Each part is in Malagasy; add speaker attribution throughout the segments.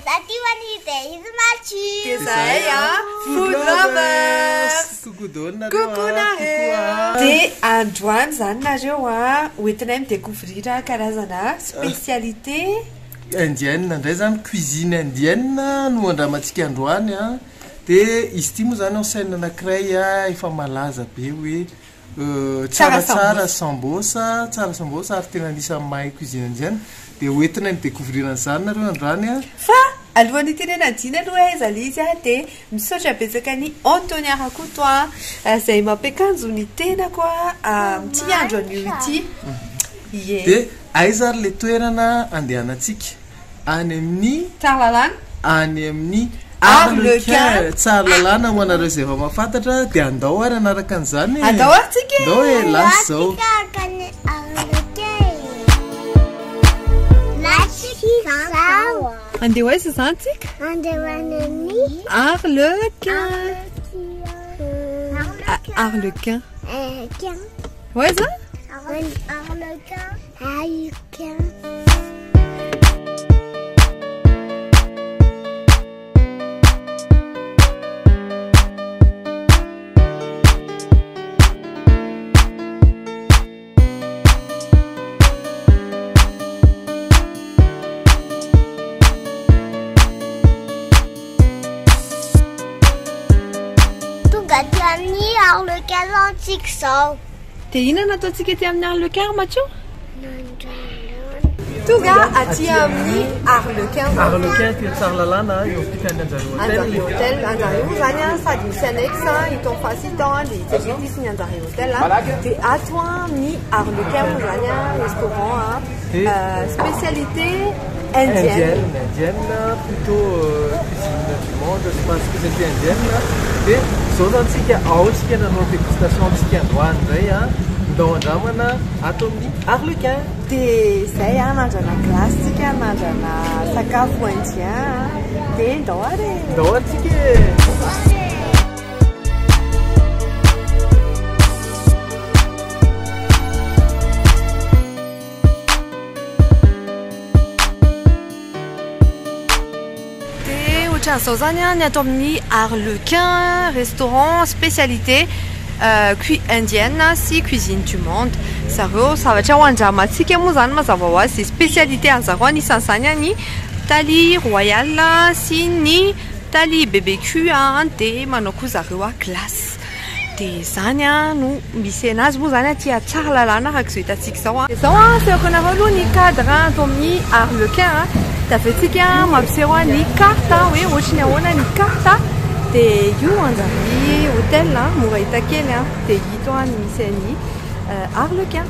Speaker 1: Zativani izy Maty.
Speaker 2: Zahay Food Lovers. Coucou nareo. De androany zany nareo hoentinay midécouvrir karazana spécialité
Speaker 3: indienne ndray zany cuisine indienne no andramantsika androany de izy ty moa zany enseigna anankiray efa malaza be hoe tsaratsara sambosa ary tena anisany mahay cuisine indienne de hoentinay midécouvrir an'izany nareo androany
Speaker 2: fa alohan'ny tenena dina aloha aiza le izy de misaotra betsaka ny Antonia Rakoto zay mampiakanjo ny tena koa ty andro anio ity
Speaker 3: de aiza le toerana andehanantsika any amin'ny
Speaker 2: Tsaralalana
Speaker 3: any amin'ny Arlequin Tsaralalana ho anareo zay efa mahafantatra de andao ary anaraka an'izany
Speaker 2: andao ary tsika
Speaker 3: andao e lasa zao
Speaker 2: andeha aiza zany tsika Arlequin aiza
Speaker 1: Arlequin antique sao.
Speaker 2: De inona ataontsika ety amin'ny Arlequin Mathieu? Tonga aty amin'ny Arlequin
Speaker 3: ty Tsaralalana eo ampitany
Speaker 2: anjareo hôtel anjareo zany sady misy annexe itony facilitant le exécutif-ny anjareo hôtel de ato amin'ny Arlequin moa zany restaurant spécialité indienne
Speaker 3: plutôt cuisine du monde spécialité indienne de zao zany tsika aotsika nanao dégustation amitsika androany zay ndao andramana ato amin'ny Arlequin
Speaker 2: de zay nandrana glace tsika nandrana sakafo indien de ndao ary
Speaker 3: tsika
Speaker 2: zao zany ny ato amin'ny Arlequin restaurant spécialité indienne sy cuisine du monde zareo zavatra ho andramantsika moa zany mazava ho azy spécialité anzareo anisan'izany ny taly royal sy ny taly BBQ de manao koa zareo glace de zany no misy anazy moa zany aty Tsaralalana araka zao hitantsika zao zao sehoko anareo aloha ny cadre ato amin'ny Arlequin tafetsika mampiseho ny carte hoe ohatrany ahoana ny carte de io anjary hôtel mora hita kely de ito ny misy any Arlequin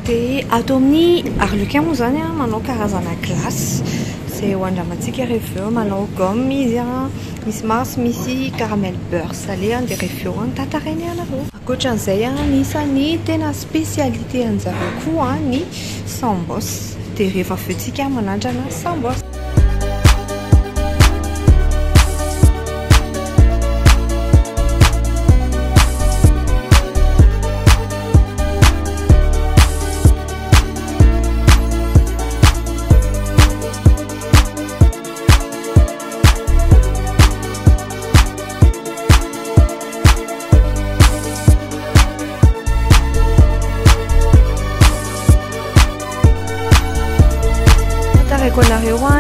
Speaker 2: de ato amin'ny Arlequin moa zany manao karazana glace ho andramantsika rehefa manao gomme izy misy mars misy caramel beurre salé de rehefa tatarainy anareo ankoatran'izay nisany tena spécialité anjareo koa ny sambos de rehefa avetsika manandrana sambos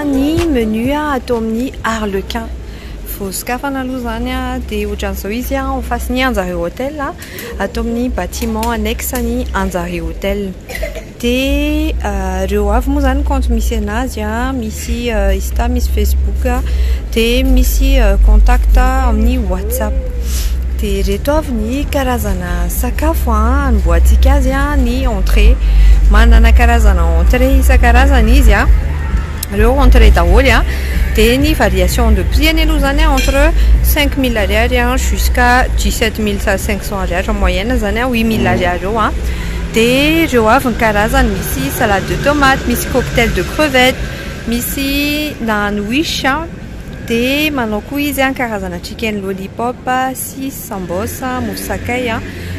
Speaker 2: ny menu atao amin'ny Arlequin fosokafana aloha zany de ohatran'izao izy ho fasiny anjareo hôtel atao amin'ny bâtiment annexe ny anjareo hôtel de reo avy moa zany compte misy anazy misy Insta misy Facebook de misy contact amin'ny WhatsApp de reto avy ny karazana sakafo anomboantsika azy ny entrée manana karazana entrée isan-karazana izy reo entrée daholo de ny variation de prix any aloha zany entre 5 000 ariary jusqu'à 17 500 ariary en moyenne zany 8 000 ariary eo de reo avy ny karazany misy salade de tomate misy cocktail de crevettes misy sandwich dia manao koa izy karazana chicken lollipop sy sambosa mosakay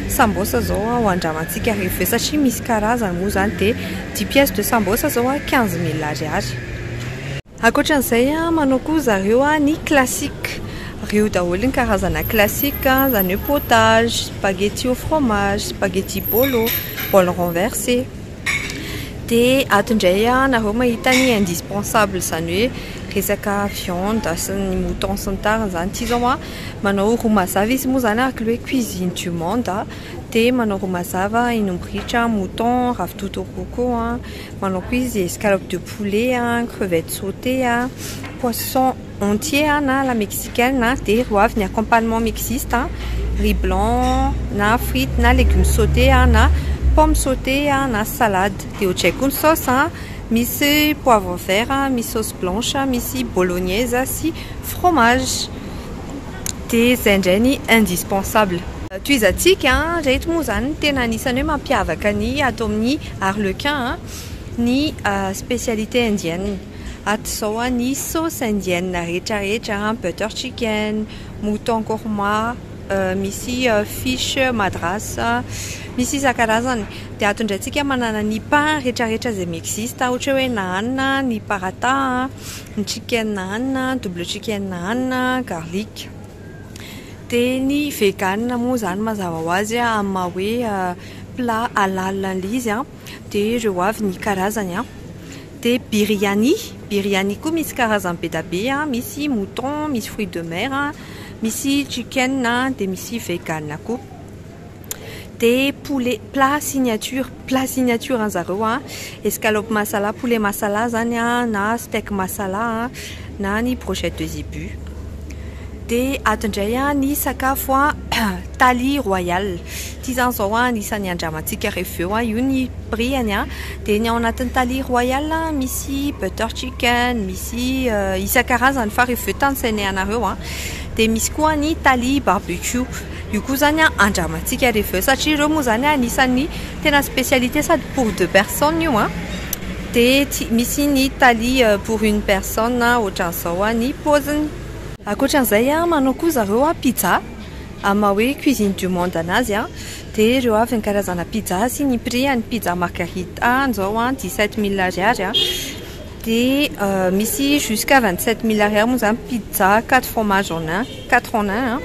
Speaker 2: sambosa zao ho andramantsika rehefa satria misy karazany moa zany dia 10 pièces de sambosa zao 15 000 ariary. Ankoatran'izay manao koa zareo ny classique. Reo daholo ny karazana classique zany hoe potage, spaghetti au fromage, spaghetti bolo, bol renversé. Dia atindray nareo mahita ny indispensable zany hoe resaka viande sy ny mouton sy ny tariny zany. Ty zao manao ro mazava izy moa zany araka hoe cuisine du monde. Dia manao ro mazava inombritra mouton, ravitoto au coco, manao koa izy escalope de poulet, crevettes sautées, poisson entier na la mexicaine, dia ro avy ny accompagnement mixiste, riz blanc na frites na légumes sautés na pommes sautées na salade. Dia ohatrany koa ny sauce misy poivre vert, misy sauce blanche, misy bolognaise sy fromage. Dia zay indray ny indispensable. Tuizatsika rehetra moa zany tena anisany hoe mampiavaka ny ato amin'ny Arlequin ny spécialité indienne. Ato zao ny sauce indienne rehetrarehetra, butter chicken, mouton korma, misy fish madras, misy isan-karazany. Dia ato indraitsika manana ny pain rehetrarehetra izay existe, ohatra hoe naan, ny paratha, ny chicken naan, double chicken naan, garlic. Dia ny vegan moa zany mazava ho azy amin'ny maha hoe plat halal izy dia reo avy ny karazany. Dia biryani koa misy karazany be da be, misy mouton, misy fruits de mer, misy chicken dia misy vegan koa. Dia poulet plat signature zareo escalope masala, poulet masala zany na steak masala na ny brochette de zébu. Dia atindray ny sakafo Thalie Royal. Ty zany zao anisan'ny andramantsika rehefa eo io ny prix-any. Dia ny ao anatin'ny Thalie Royal misy butter chicken, misy isan-karazany fa rehefa tansainay anareo. Dia misy koa ny Thalie barbecue. Io koa zany andramantsika rehefa eo satria ireo moa zany anisan'ny tena spécialité sady pour 2 personnes io. Dia misy ny Thalie pour une personne ohatran'izao ny paoziny. Ankoatran'izay manao koa zareo pizza amin'ny maha hoe cuisine du monde anazy. Dia ireo avy ny karazana pizza sy ny prix ny pizza margarita zao 17 000 ariary. Dia misy jusqu'à 27 000 ariary moa zany pizza 4 fromages en 1.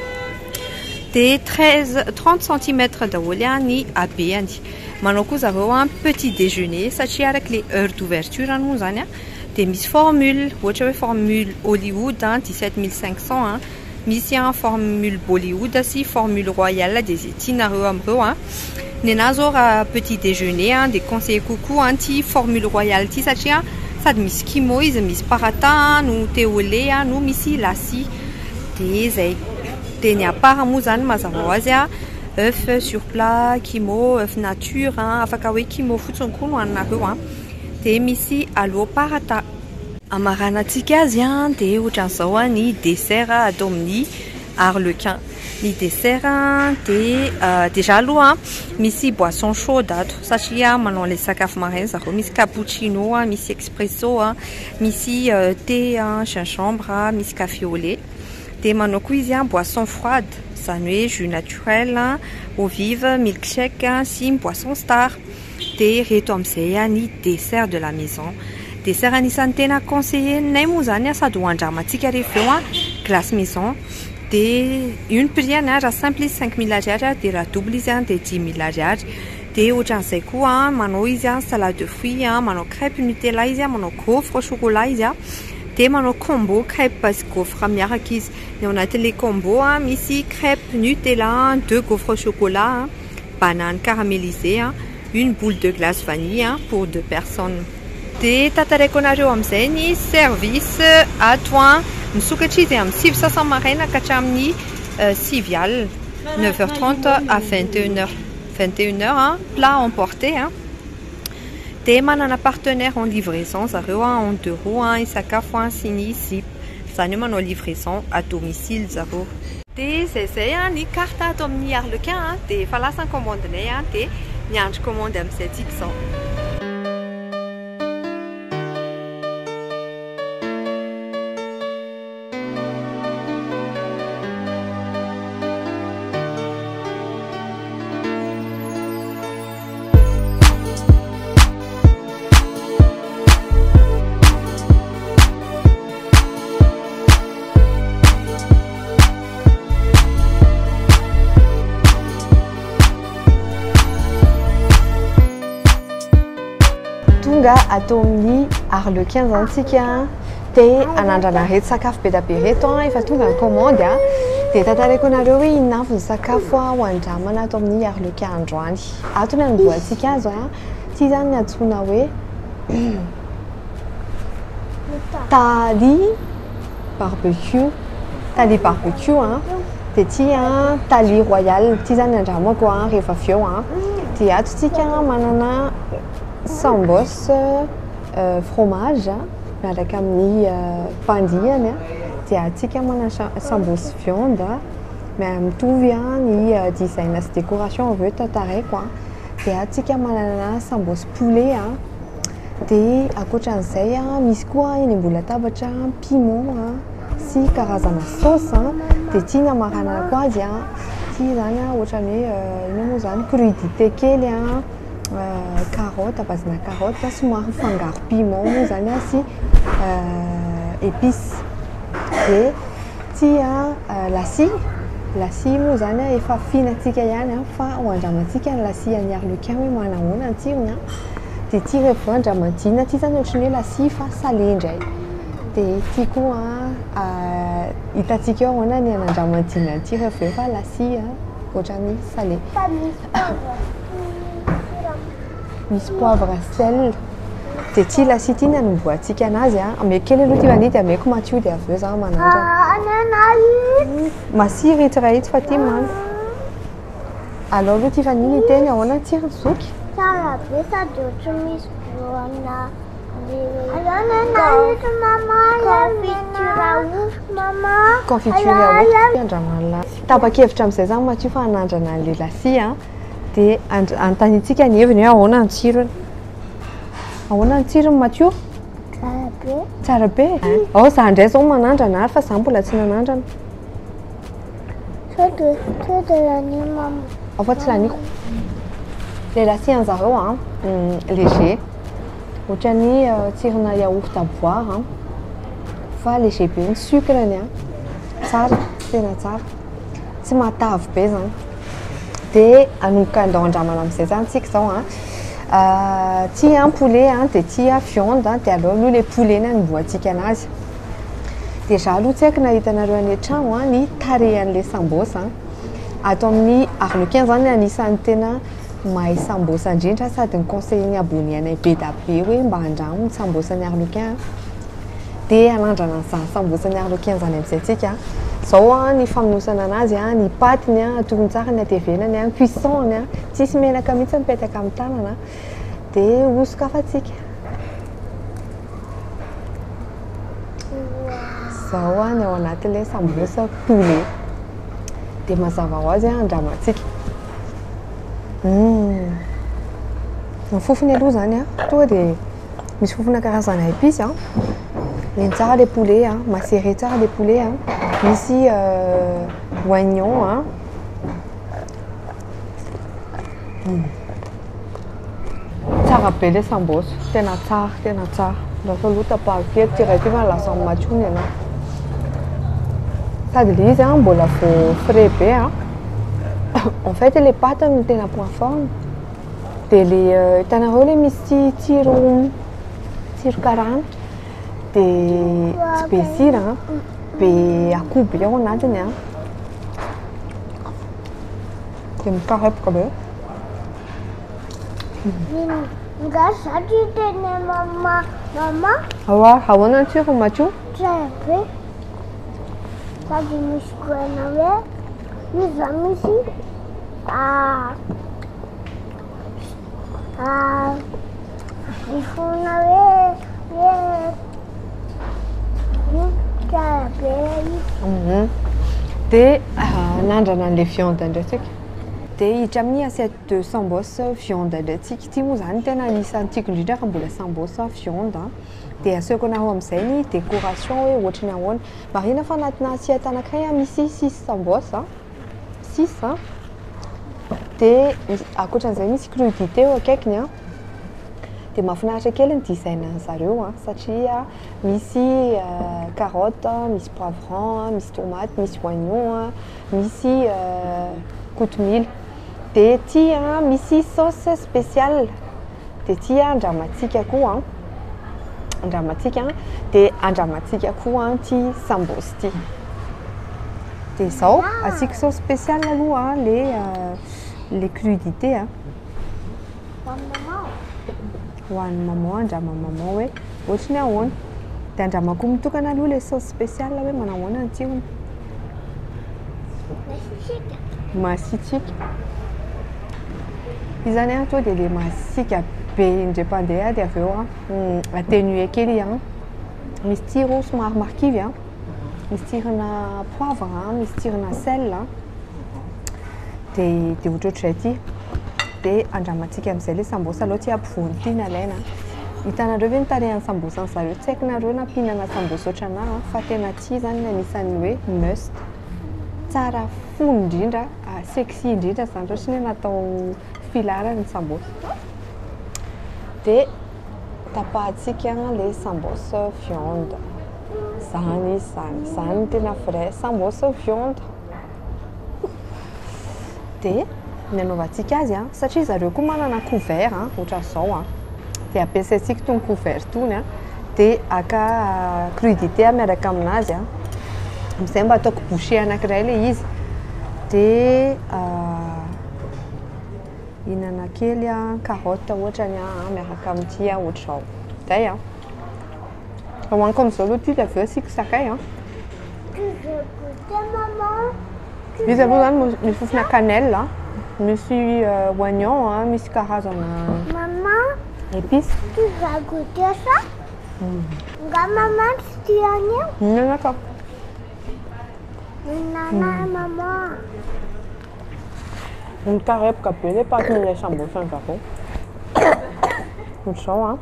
Speaker 2: Dia 30 cm daholo ny habeany. Manao koa zareo petit déjeuner satria araka le heure d'ouverture moa zany. Dia misy formule, ohatra hoe formule Hollywood 17 500, misy formule Bollywood sy formule royale dia zay tianareo amin'ireo. Ny anahy zao raha petit déjeuner dia conseiller kokoa ty formule royale ty satria sady misy kimo izy, misy paratha no thé au lait no misy lassi. Dia zay. Dia ny apart moa zany mazava ho azy œuf sur plat, kimo, œuf nature, afaka hoe kimo fotsiny koa no haninareo. Dia misy alo paratha. Amaranantsika azy dia ohatran'izao ny dessert atao amin'ny Arlequin. Ny dessert dia déjà aloha misy boisson chaude ato satria manao le sakafo maraina zareo. Misy cappuccino, misy expresso, misy thé gingembre, misy café au lait. Dia manao koa izy boisson froide zany hoe jus naturel, eau vive, milkshake sy boisson star. Dia reto amin'izay ny dessert de la maison. Dessert anisan'ny tena conseiller nay moa zany sady ho andramantsika rehefa eo glace maison. Dia une prix-any raha simple izy 5 000 ariary dia raha double izy dia 10 000 ariary. Dia ohatran'izay koa manao izy salade de fruits, manao crêpe Nutella izy, manao gaufre au chocolat izy. Dia manao combo crêpe sy gaufre miaraka izy. Ny ao anatin'ilay combo misy crêpe Nutella, 2 gaufres au chocolat, banane caramélisée, une boule de glace vanille pour 2 personnes. Dia tataraiko anareo amin'izay ny service ato misokatra izy amin'ny 700 maraina ka hatramin'ny 6 alina 9h30 à 21h plat emporté. Dia manana partenaire en livraison zareo en euro isakafo sy ny zip zany hoe manao livraison à domicile zareo. Dia zay ny carte ato amin'ny Arlequin. Dia efa lasa ny commandinay dia miandry commande amin'izay tsika zao. tonga atao amin'ny Arlequin zany tsika dia anandrana reto sakafo be da be reto efa tonga ny commande dia tantaraiko anareo hoe inona avy ny sakafo hoandramana atao amin'ny Arlequin androany. Ato ny anomboantsika azy ity zany antsoina hoe tali barbecue dia ity tali royal ity zany andramako rehefa avy eo dia ato tsika manana sambos fromage miaraka amin'ny pandihany dia atsika manana sambos viande mitovy ny design sy décoration avy eo tantaraiko dia atsika manana sambos poulet dia akoatran'izay misy koa eny ambony latabatra piment sy karazana sauce dia ity namarana koa azy ity zany ohatran'ny hoe ino moa zany crudité kely carotte bazina carotte somary fangaro piment moa zany sy épice dia ity lasy moa zany efa finantsika ihany fa hoandramantsika ny lasy any Arlequin hoe manahoana ny tsirony dia ity rehefa andramantina ity zany ohatran'ny hoe lasy fa salé indray dia ity koa hitantsika eo ahoana ny anandramantina ity rehefa eo fa lasy ohatran'ny salé misy poivre sel dia ity lasy ity ny anomboantsika anazy ameko kely aloha ty vanity ameko matio dia avy eo za manandrana masiry ity raha ity fa ty mamy alao aloha ty vaniny iteny ahoana ny tsirony zoky
Speaker 1: tsara be sady ohatra misy voana
Speaker 2: confiture yaourt andramana tapa-kevitra amin'izay zany matio fa hanandrana an'ilay lasy dia antanitsika ny heviny hoe ahoana ny tsirony ahoana ny tsirony matio tsara be za indray zao manandrana ary fa za mbola tsy nanandrana fa tsy laniko le lasy an'zareo léger ohatran'ny tsirona yaourt à boire fa léger be ny sucreny tsara tena tsara tsy matavy be zany dia anomboka andao andramana amin'izay zany tsika zao ty poulet dia ty viande dia alao aloha le poulet ny anomboantsika anazy dia za aloha tsy haiko nahitanareo any an-trano ny tarehan'ilay sambos atao amin'ny Arlequin zany anisan'ny tena mahay sambos indrindra sady ny conseil ny abony anay be da be hoe mba andramo ny sambos ny Arlequin dia anandrana an'izany sambos ny Arlequin zany amin'izay tsika zao ny famonosana anazy ny patiny atokony tsara ny atevenany cuissonny tsisy menaka mihitsy mipetaka amin'ny tanana dia hosoka fa tsika zao ny ao anatin'ilay sambos poulet dia mazava ho azy andramantsika ny fofony aloha zany tonga dia misy fofona karazana épice leny tsara le poulet macéré tsara le poulet misy oignon tsara be le sambos tena tsara lasa aloha tapahakely tiraiky fa lasa matsony ianao sady le izy mbola vo frais be en fait les pâtes no tena point fort dia le hitanareo le misy tsiro karana dia tsy be sira be akobo ao anatiny dia mikarepoka be
Speaker 1: nga sady teny mama
Speaker 2: ahoana ny tsiro matio
Speaker 1: tsara be sady misy koana hoe iza misy ifona hoe tsara be
Speaker 2: dia anandrana an'ilay viande ndraitsika dia hiditra amin'ny assiette de sambos viande ndraitsika ity moa zany tena anisan'ny tiako indrindra fa mbola sambos viande dia asehoko anareo amin'izay ny décoration hoe ohatrany ahoana marina fa anatina assiette anankiray misy 6 sambos 6 dia akoatran'izay misy crudité eo akaikiny dia mahafinaritra kely ny design zareo satria misy carotte misy poivron misy tomate misy oignon misy kotomila dia ity misy sauce spéciale dia ty andramantsika koa andramantsika dia andramantsika koa ty sambos ty. Dia izao asiako sauce spéciale aloha les crudités ho an'ny maman andrama maman hoe ohatry ny ahoana. Dia andramako mitokana aloha le sauce spéciale hoe manao ahoana ny tsirony. Masitsika. Izy zany to dia le masitsika be indray-pandeha dia avy eo atténuer kely misy tsiro somary marikivy misy tsirona poivre misy tsirona sel dia ohatrohatr'izay ty. Dia andramantsika amin'izay le sambos aloha ty ampovoany ty nalaina. Hitanareo ve nitarehan'ny sambos an'zareo? Tsy haiko nareo nampihinana sambos ohatranahy fa tena ty zany anisan'ny hoe must. Tsara fony indrindra, sexy indrindra zany ohatrany natao filarany sambos. Dia tapahantsika le sambos viande. Zany izy zany tena vrai sambos viande. Dia ny anaovantsika azy satria zareo koa manana couvert ohatra zao dia ampiasaintsika itony couvert itony dia aka crudité miaraka aminazy amin'izay mba ataoko bouchée anankiray le izy. Dia hinana kely carotte ohatrany miaraka amin'ity ohatra zao. Zay hoaniko amin'izao aloha ty dia avy eo asiako sakay izy aloha zany misy fofona cannelle misy oignon misy karazana épices.
Speaker 1: Tu vas goûter ça? Nga maman, tu as
Speaker 2: non, d'accord.
Speaker 1: Maman.
Speaker 2: Une carré capelé pas que les chambres sont café. Une chose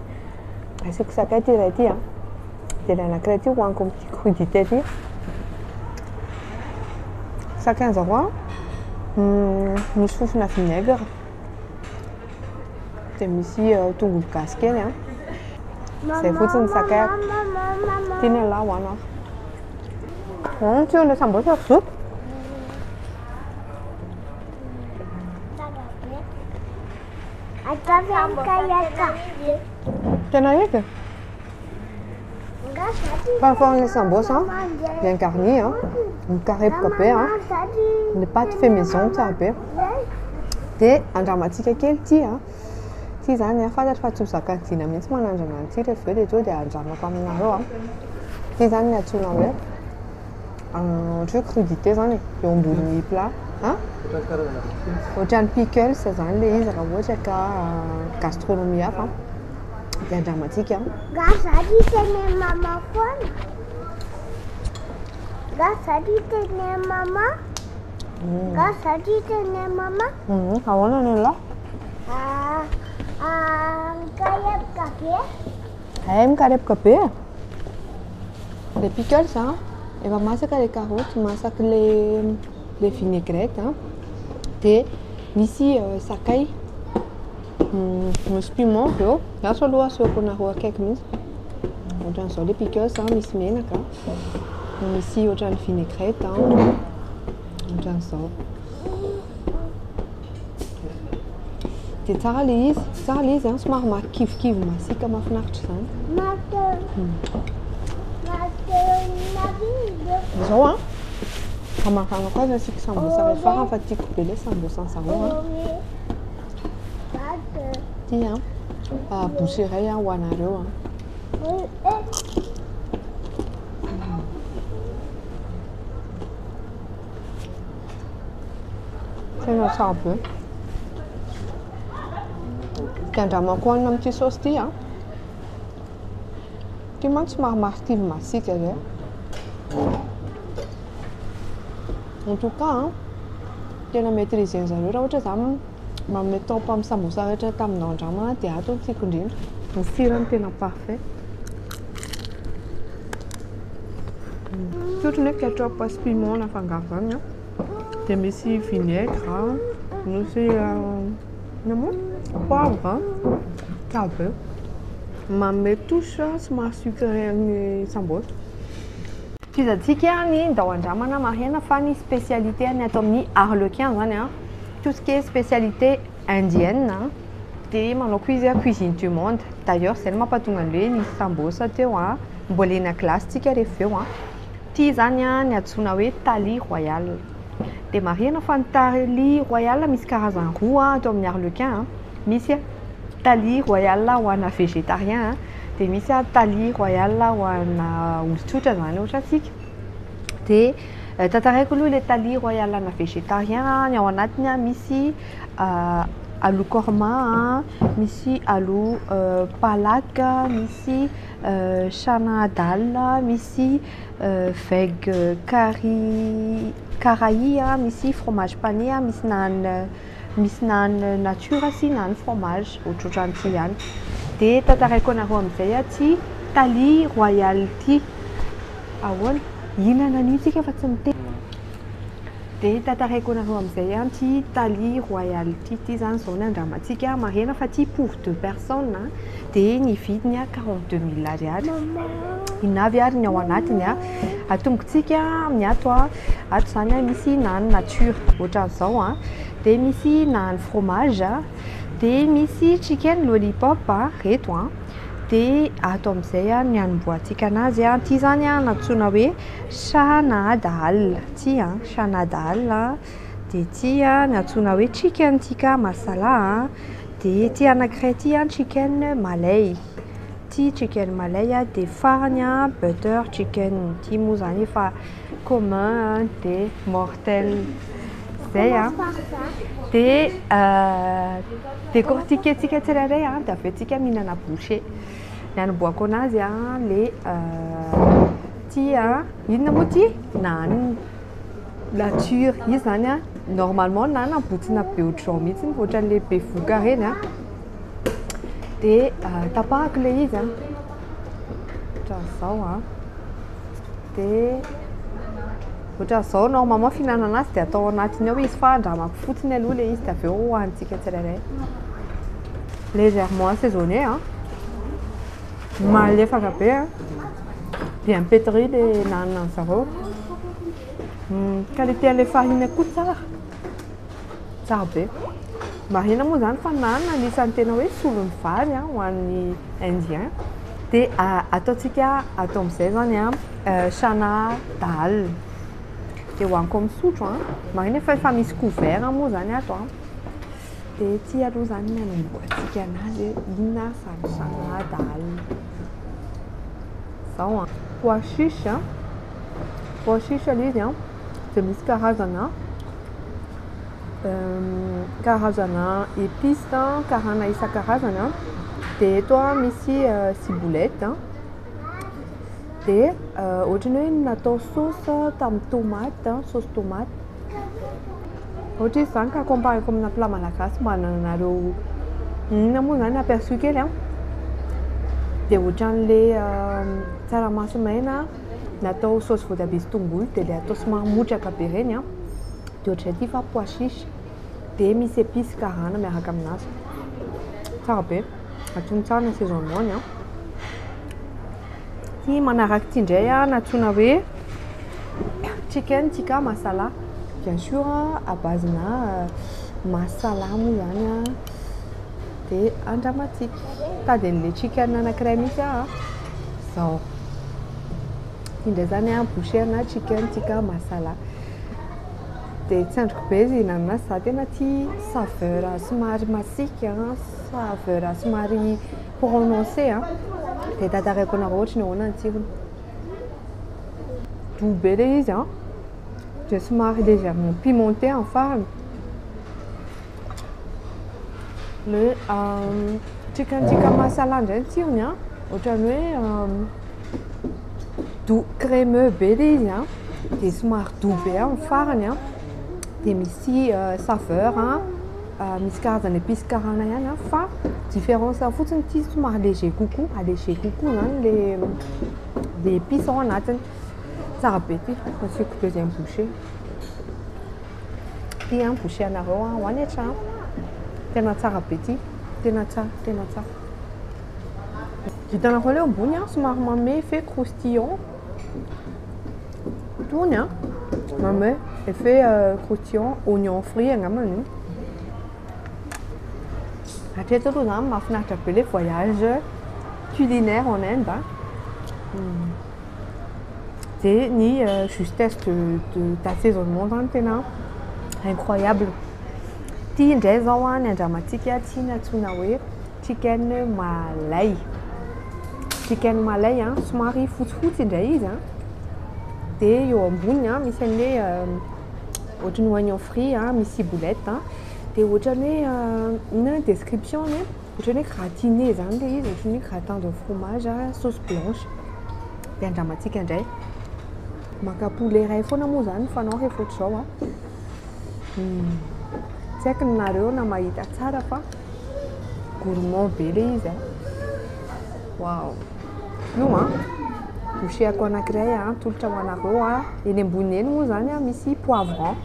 Speaker 2: c'est que ça a été dit c'est la créative ou un petit crudité ça 15 euros. Nous souffle la vinaigre. C'est ici tout le casquet c'est foutu une saccade. Tu n'es là tu as le sambal sur soupe. Tu n'as rien que parfois les sambos bien garnis une carré copé les pâtes fait maison ça appelle des andramatika kely ty ty zany fantatro fa tsozakantiny mihitsy manandrana an'ity rehefa dia to dia andramako aminareo ty zany ny antsoina hoe ohatra hoe crudité zany eo ambony plat ohatran'ny pickles zany le izy raha ohatra ka gastronomie hafa dia andramatika
Speaker 1: Gasadi tene mama foana. Gasadi tene mama. Gasadi tene mama.
Speaker 2: Ahoana ny la?
Speaker 1: Mikarepaka be.
Speaker 2: Mikarepaka be. Le pickles efa masaka le carottes, masaka le vinaigrette dia misy sakay. Misy piment eo. Aso aloha asiako nareo akaiky mihitsy. Ohatran'izao le pickles misy menaka. Misy ohatran'ny vinaigrette ohatran'izao. Dia tsara le izy somary makivikivy masika mahafinaritra zany. Zao hamarana koa azy asika sambosa rehefa fa tiako be le sambosa an'zareo ty bouchée iray ho anareo tena tsara be. Dia andramako hoanina amin'ity saosy ty ty manko somary marikivy masika zay. En tout cas tena maîtriser zareo raha ohatra zany manome taopo amin'ny sambosa rehetra taminao andrama dia ato ny tiako indrindra. Ny sirany tena parfait. Ohatran'ny hoe ketchup sy piment nafangaro zany dia misy vinaigre misy poivre tsara manome touche somary sucré amin'ny sambos. Fizantsika ny ndao andramana mariana fa ny spécialité ny atao amin'ny harlequin zany tout ce qui est spécialité indienne dia manao quiz cuisine du monde. D'ailleurs c'est ny mampatonga an'le nisy sambosa teo mbola eny an-kilasy tsika rehefa eo ity zany ny antsoina hoe Thalie Royale. Dia marihana fa ny Thalie Royale misy karazany roa atao amin'ny Arlequin misy Thalie Royale ho ana végétarien dia misy Thalie Royale ho ana olon-tsotra zany ohatra antsika. Dia tantaraiko aloha le Thalie Royale ana végétarien ny ao anatiny misy alo corma, misy alo palak, misy chana dal, misy veg caraï, misy fromage pané, misy nane nature sy nane fromage ohatrohatran'ity ihany. Dia tantaraiko anareo amin'izay ty Thalie Royale ty ahoana hihinana an'io tsika fa tsy miteny. Dia tantaraiko anareo amin'izay ty Thalie Royale ty zany zao ny andramantsika marihana fa ty pour 2 personnes dia ny vidiny 42 000 ariary. Inavy ary ny ao anatiny atombokontsika amin'ny ato zany misy nane nature ohatran'izao dia misy nane fromage dia misy chicken lollipop reto dia ato amin'izay ny anomboantsika anazy ty zany natsoina hoe chana dal ty chana dal dia ty ny antsoina hoe chicken tikka masala dia ty anankiray ty chicken malay. Ty chicken malay dia farany butter chicken ty moa zany efa commun dia mortel zay dia décortiquentsika tsirairay dia avy antsika mihinana boucher. Ny anomboako anazy le ty inona moa ty nane nature izy zany normalement nane abotsina be ohatr'izao mihitsy ohatran'le be voka reny dia tapahako le izy ohatran'izao dia ohatran'izao normalement fihinanana azy dia atao anatiny ao izy fa andramako fotsiny aloha le izy dia avy eo hohanintsika tsirairay. Légèrement assaisonné malefaka be bien pétri le nane zareo. Qualité an'le farine koa tsara be. Marihana moa zany fa nane anisan'ny tena hoe solon'ny vary ho an'ny indien. Dia ataontsika ato amin'izay zany chana dal dia hoaniko amin'ny sotro marihana fa misy couvert moa zany ato dia ty aloha zany ny anomboantsika anazy inona samy chana dal zao pois chiche le izy dia misy karazana épice karana isan-karazana dia eto misy ciboulette dia ohatrany hoe natao sauce tamin'ny tomate sauce tomate ohatra izy zany ka compareko amina plat malagasy mba hananareo inona moa zany aperçu kely dia ohatran'le tsaramaso maina natao sauce voatabia sy tongolo dia le atao somary motraka be reny dia ohatran'ity fa pois chiche dia misy épice karana miaraka aminazy tsara be atony tsara ny assaisonnement ty manaraka ty indray natsoina hoe chicken tikka masala bien sûr à base-na masala moa zany dia andramantsika tady an'le chicken anankiray misy zao ty indray zany boucher na chicken tikka masala dia tsy androko be izy hihinana azy za tena ty saveur somary masika saveur somary prononcé dia tantaraiko anareo ohatra ny ahoana ny tsirony doux be le izy dia somary légèrement pimenté en farany. Le chicken tikka masala indray ny tsirony ohatrany hoe doux crémeux be le izy dia somary doux be amin'ny farany dia misy saveur misy karazana épice karana ihany fa différence fotsiny ty somary léger coco zany le épice ao anatiny tsara be ty asiako deuxième bouchée ty bouchée anareo hoany hatrany tena tsara be ty tena tsara vitanareo le ambony somary mame fait croustillant tony mame effet croustillant oignon frit angambany Hatreto aloha zany mahafinaritra be le voyage culinaire en Inde. C'est ni justesse de d'assaisonnement zany tena incroyable. Tia indray zao a ny andramantsika tia ny antsoina hoe chicken malay. Chicken malay a somary fotsifotsy indray izy a. Dia eo amboniny a misy an'ilay ohatran'ny oignon frit a misy ciboulette a. Dia ohatran'ny hoe ina description ny ohatran'ny hoe gratiné zany le izy, ohatran'ny hoe gratin de fromage a sauce blanche. Dia andramantsika indray maka poulet iray foana moa zany fanao rehefa ohatr'izao a. Tsy haiko nareo na mahita tsara fa gourmand be le izy a. Wow! Io a bouchée-ako anankiray a tolotra ho anareo a. Eny ambony eny moa zany a misy poivron,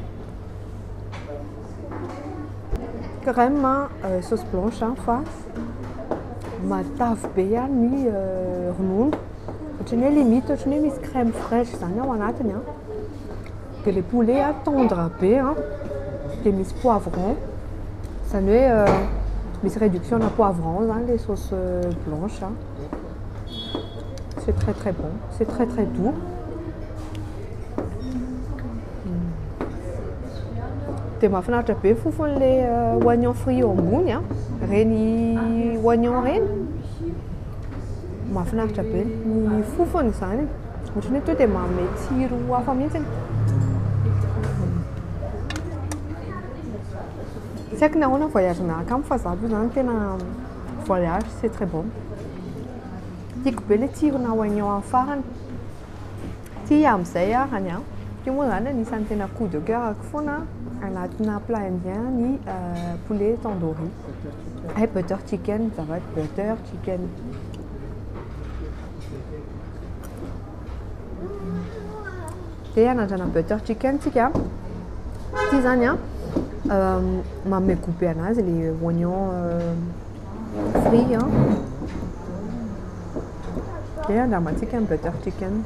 Speaker 2: crème sauce blanche fa matavy be a ny ronono. Ohatran'ny hoe limite ohatran'ny hoe misy crème fraîche zany ao anatiny a. Dia le poulet a tendre be a. Dia misy poivron. Zany hoe misy réduction na poivron zany les sauces blanches. C'est très très bon, c'est très très doux. Dia mahafinaritra be fofon'le oignon frit eo ambony a. Reny oignon reny. Mahafinaritra be ny fofony zany. Ohatran'ny hoe tonga dia manome tsiro hafa mihitsy. Tsy haiko na ahoana voyage miaraka aminy fa za io zany tena voyage, c'est très bon. Tiako be le tsirona oignon amin'ny farany. Tia amin'izay arany a. Io moa zany anisan'ny tena coup de cœur-ako foana anatina plat indien ny poulet tandoori. Ay butter chicken, ça va être butter chicken. Dia anandrana butter chicken tsika. Tia zany a manome goût be anazy le oignon frit a. Dia andramantsika ny butter chicken.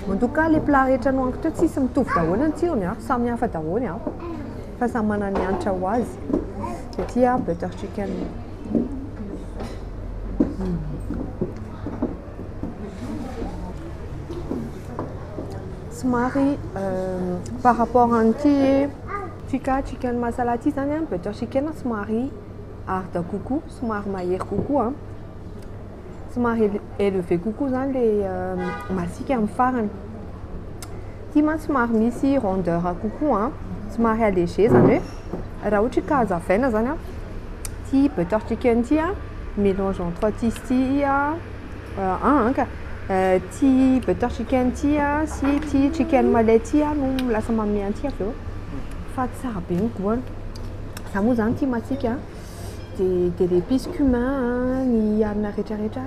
Speaker 2: En tout cas, les plats rehetra nohaniko teo tsisy mitovy daholo ny tsirony a, samy hafa daholo a. Fa samy manana ny hanitra ho azy. Dia tia butter chicken. Somary par rapport an'ity chicken masala ty zany a, butter chicken somary arda kokoa, somary mahery kokoa. Somary élevé kokoa zany le masika amin'ny farany. Ty mantsy somary misy rondeur kokoa, somary allégé zany hoe raha ohatra ka hazavaina zany a. Ty butter chicken ty a mélange entre ty ty butter chicken ty a sy ty chicken malay ty a no lasa manome an'ty avy eo. Fa tsara be ny goany. Za moa zany tia masika dia l'épice cumin ny hanina rehetrarehetra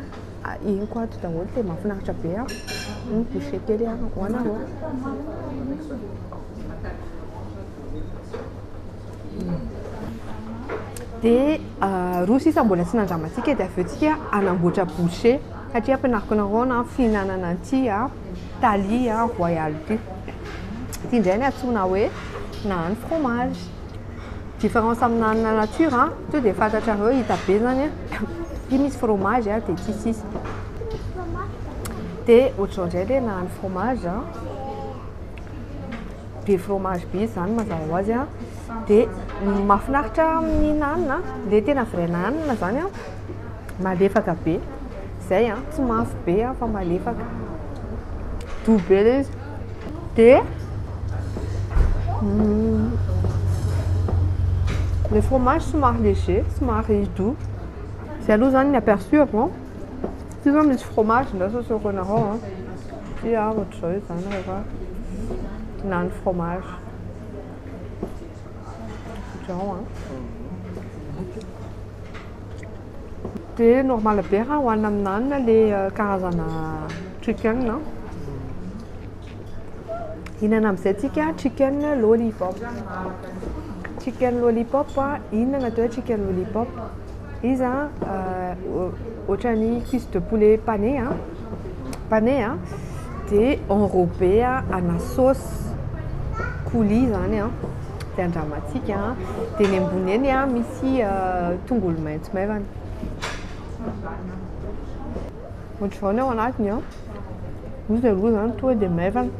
Speaker 2: iny koa ato daholo dia mahafinaritra be a. Bouchée kely ho anareo. Dia roa sisa mbola tsy nandramantsika dia avy eo tsika anamboatra bouchée satria ampianariko anareo na fihinanana an'ity Thalie royal ty. Ty indray ny antsoina hoe naan fromage. Différence amina hanina nature to dia fantatrareo hita be zany ty misy fromage dia ty sisy. Dia ohatr'izao indray le naan fromage be fromage be zany mazava ho azy a. Dia mahafinaritra mihinana le tena vrai nanana zany a, malefaka be. Zay tsy mafy be fa malefaka. Doux be le izy. Dia le fromage somary léger, somary doux. Zay aloha zany ny aperçuako. Ty zany misy fromage ndasosoko anareo ty ohatr'izao izy zany rehefa naan fromage. Ohatr'izao dia normal be raha hohanina amin'anina le karazana chicken. Hinana amin'izay tsika chicken lollipop. Chicken lollipop inona natao hoe chicken lollipop? Izy ohatran'ny cuisse de poulet pané dia enrobé ana sauce coulis zany ty andramantsika dia ny ambony eny a misy tongolo maitso maivana. Ohatr'izao ny ao anatiny a, izy aloha zany tonga dia maivana.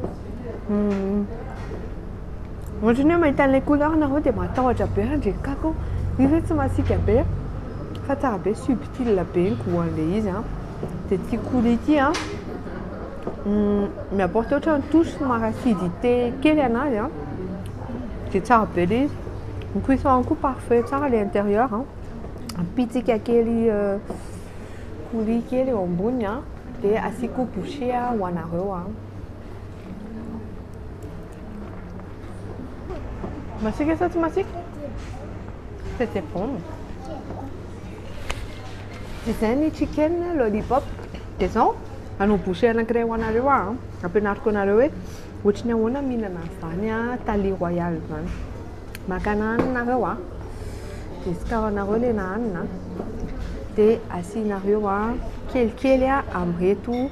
Speaker 2: Ohatrany hoe mahita an'ilay couleur nareo dia matahotra be handrekako. Izy hoe tsy masika be fa tsara be subtil be ny goût-n'ilay izy a. Dia ity coulis ity a mi-apporte ohatra ny touche somary acidité kely anazy a. Dia tsara be ilay izy. Ny cuisson koa parfait tsara ilay intérieur a. Pitsika kely coulis kely eo ambony a. Dia asiako boucher ho anareo a. Masika sa tsy masika? C'est bon. Dia izay ny chicken lollipop. Dia izao anao boucher anankiray ho anareo a. Ampianariko anareo hoe ohatry ny ahoana mihinana an'izany a Thalie Royal zany. Maka hanina nareo a. Dia isikaranareo ilay hanina. Dia asianareo a kelikely a amin'ireto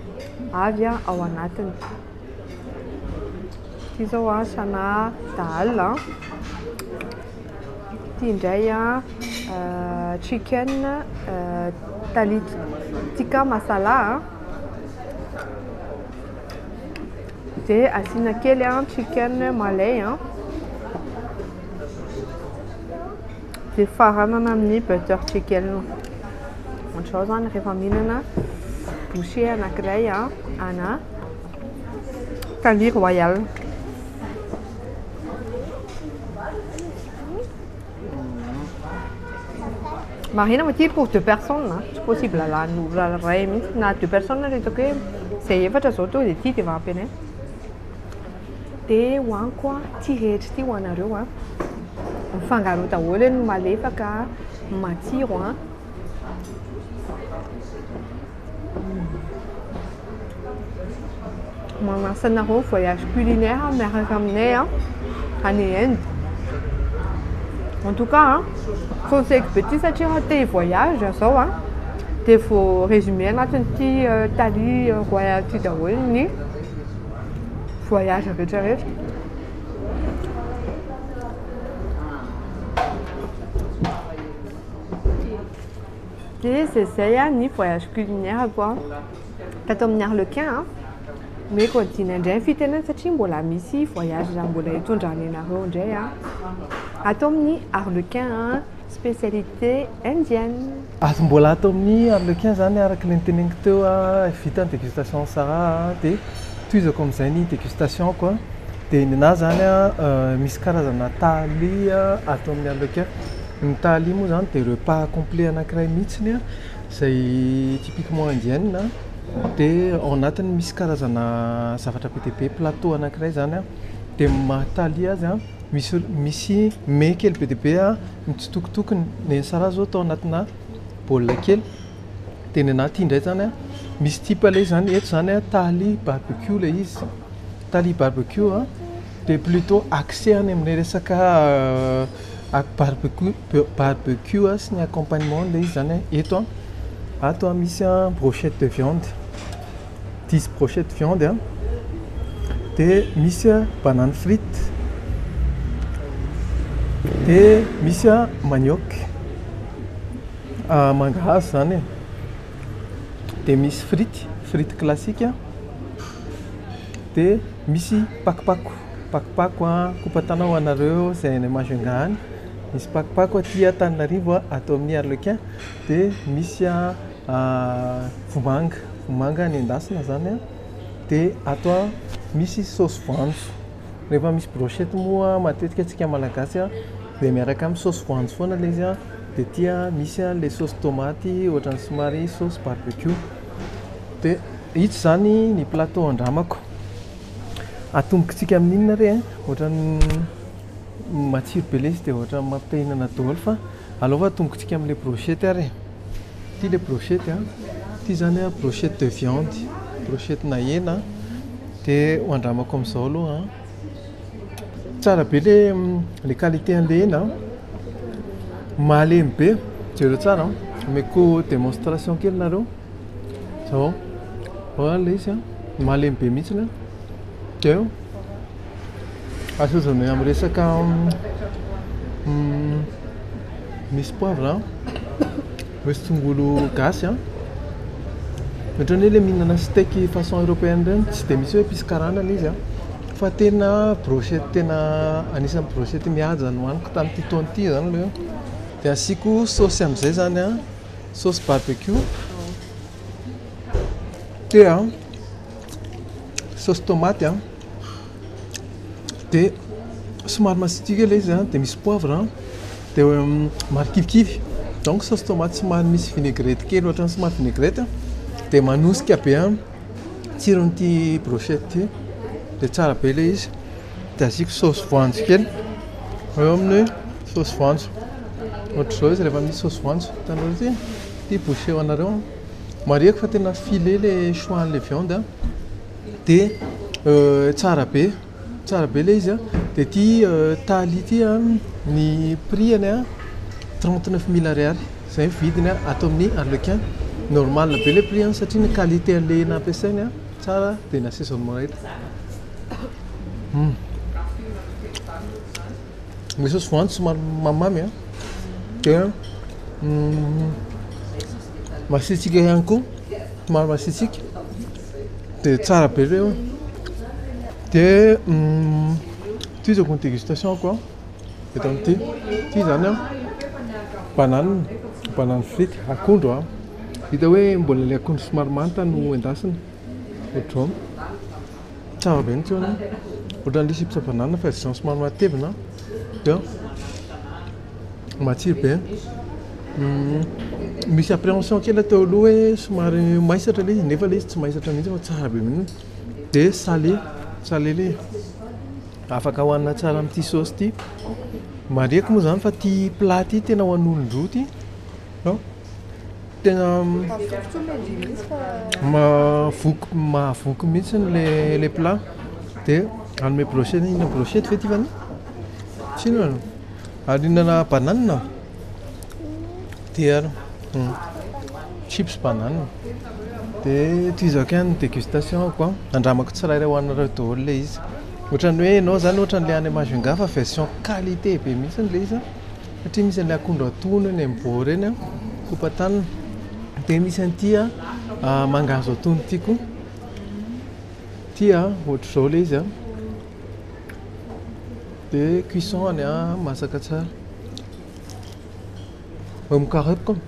Speaker 2: avy a ao anatiny. Ity zao a Chana dal a. Ity indray a chicken Thalie tikka masala a. Dia asiana kely a chicken malay a. Dia faranana amin'ny butter chicken. Ohatr'izao zany rehefa mihinana boucher anankiray a ana Thalie Royal. Marina moa pour 2 personnes, c'est possible là, nous na 2 personnes là, donc c'est efatra zao to dia ity dia efa ampy anay. Dia hoaniko a ity rehetra ity ho anareo a. Mifangaro daholo ny malefaka matsiro a. Manasa anareo voyage culinaire miaraka aminay a any Inde. En tout cas, conseil petit satria raha te voyage zao a. Dia vao résumé anatin'ity Thalie Royal ity daholo ny voyage rehetrarehetra. Dia c'est zay a ny voyage culinaire quoi. Tato amin'ny Arlequin a. Mais continue indray fitenany satria mbola misy voyage mbola hitondrany anareo indray a. Atao amin'ny Arlequin a, spécialité indienne.
Speaker 3: Mbola atao amin'ny Arlequin zany araka ny teneniko teo a, vita ny dégustation tsara dia toizako amin'izay ny dégustation quoi. Dia ninahy zany a misy karazana Thalie atao amin'ny Arlequin. Ny Thalie moa zany dia repas complet anankiray mihitsiny a izay typiquement indienne. Dia ao anatiny misy karazana zavatra be dia be plateau anankiray zany a. Dia maha-Thalie azy a misy mets kely be dia be a mitsitokotokony. Ny sara zao atao anatina baolina kely. Dia ny anaty indray zany a misy type ilay zany eto zany a Thalie barbecue ilay izy. Thalie barbecue a dia plutôt axé any amin'ny resaka barbecue a sy ny accompagnement ilay izy zany eto a. Ato a misy a brochette de viande, 10 brochettes de viande a. Dia misy a banane frite. Dia misy a manioc mangahazo zany. Dia misy frite classique. Dia misy pakopako a kopatanao anareo izay any Majunga. Misy pakopako aty Antananarivo atao amin'ny Arlequin. Dia misy vomanga ny endasina zany a. Dia ato misy sauce voanjo. Rehefa misy brochette moa matetika antsika malagasy a dia miaraka amin'ny sauce voanjo foana ilay izy a. Dia tia misy ilay sauce tomaty ohatran'ny somary sauce barbecue. Dia itsy zany ny plateau andramako. Atombokitsika amin'inona re ohatran'ny matsiro be ilay izy dia ohatran'ny mampihinana daholo fa alova atombokitsika amin'ilay brochette ary. Ity ilay brochette a. Ity zany a brochette de viande, brochette na hena. Dia hoandramako amin'izao aloha a. Tsara be ilay qualité an'ilay hena. Malemy be, jereo tsara. Omeko démonstration kely nareo. Zao. Ao ilay izy a. Malemy be mihitsy. Dia asozana amin'ny resaka misy poivre, misy tongolo gasy. Ohatrany hoe mihinana steak façon européenne reny tsy dia misy hoe épice karanana izy fa tena brochette tena anisan'ny brochette mihaja no hoaniko tamin'ity taona ity zany le dia asiako sauce amin'izay zany sauce barbecue dia sauce tomate dia somary masitra kely izy dia misy poivre dia marikivokivy donc sauce tomate somary misy vinaigrette kely ohatrany somary vinaigrette dia manosika be tsiron'ity brochette ity dia tsara be ilay izy dia asiako sauce voanjo kely eo amin'ny sauce voanjo ohatr'izao izy rehefa misy sauce voanjo hitanareo ty bouché ho anareo mariako fa tena filet le choix-n'le viande dia tsara be ilay izy dia ty taly ity ny prix-any 39 000 ariary izay vidiny atao amin'ny Arlequin normal be le prix satria ny qualité an'le nampiasainy tsara dia ny assaisonnement rehetra ny sauce voanjo somary mamamy dia masitsika ihany koa somary masitsika dia tsara be reo dia tizako ny dégustation koa eto amin'ity ty zany banane frity akondro hita hoe mbola ilay akondro somary manta no endasina ohatrao tsara be ny tsona ohatran'le chips banane fa izany somary matevina dia matsiro be misy appréhension kely atao aloha hoe somary maisatra ilay izy nefa ilay izy tsy maisatra mihitsy fa tsara be mihitsy dia salé ilay afaka hohanina tsara amin'ity sauce ity mariako moa zany fa ty plat ty tena ho an'olon-droa ty tena mahavoky mihitsy le plat dia anome brochette ihinana brochette ve ty fany tsino ary ihinana banane dia chips banane dia tizako ihany ny dégustation koa andramako tsirairay hohanareo daholo ilay izy ohatrany hoe ianao zany ohatrany le any Majunga fa version qualité be mihitsy n'le izy satria misy an'ilay akondro atono eny am-bô reny kopatanina dia misy an'ity mangahazo atono ity koa ty ohatr'izao ilay izy dia cuisson any masaka tsara mikarepoka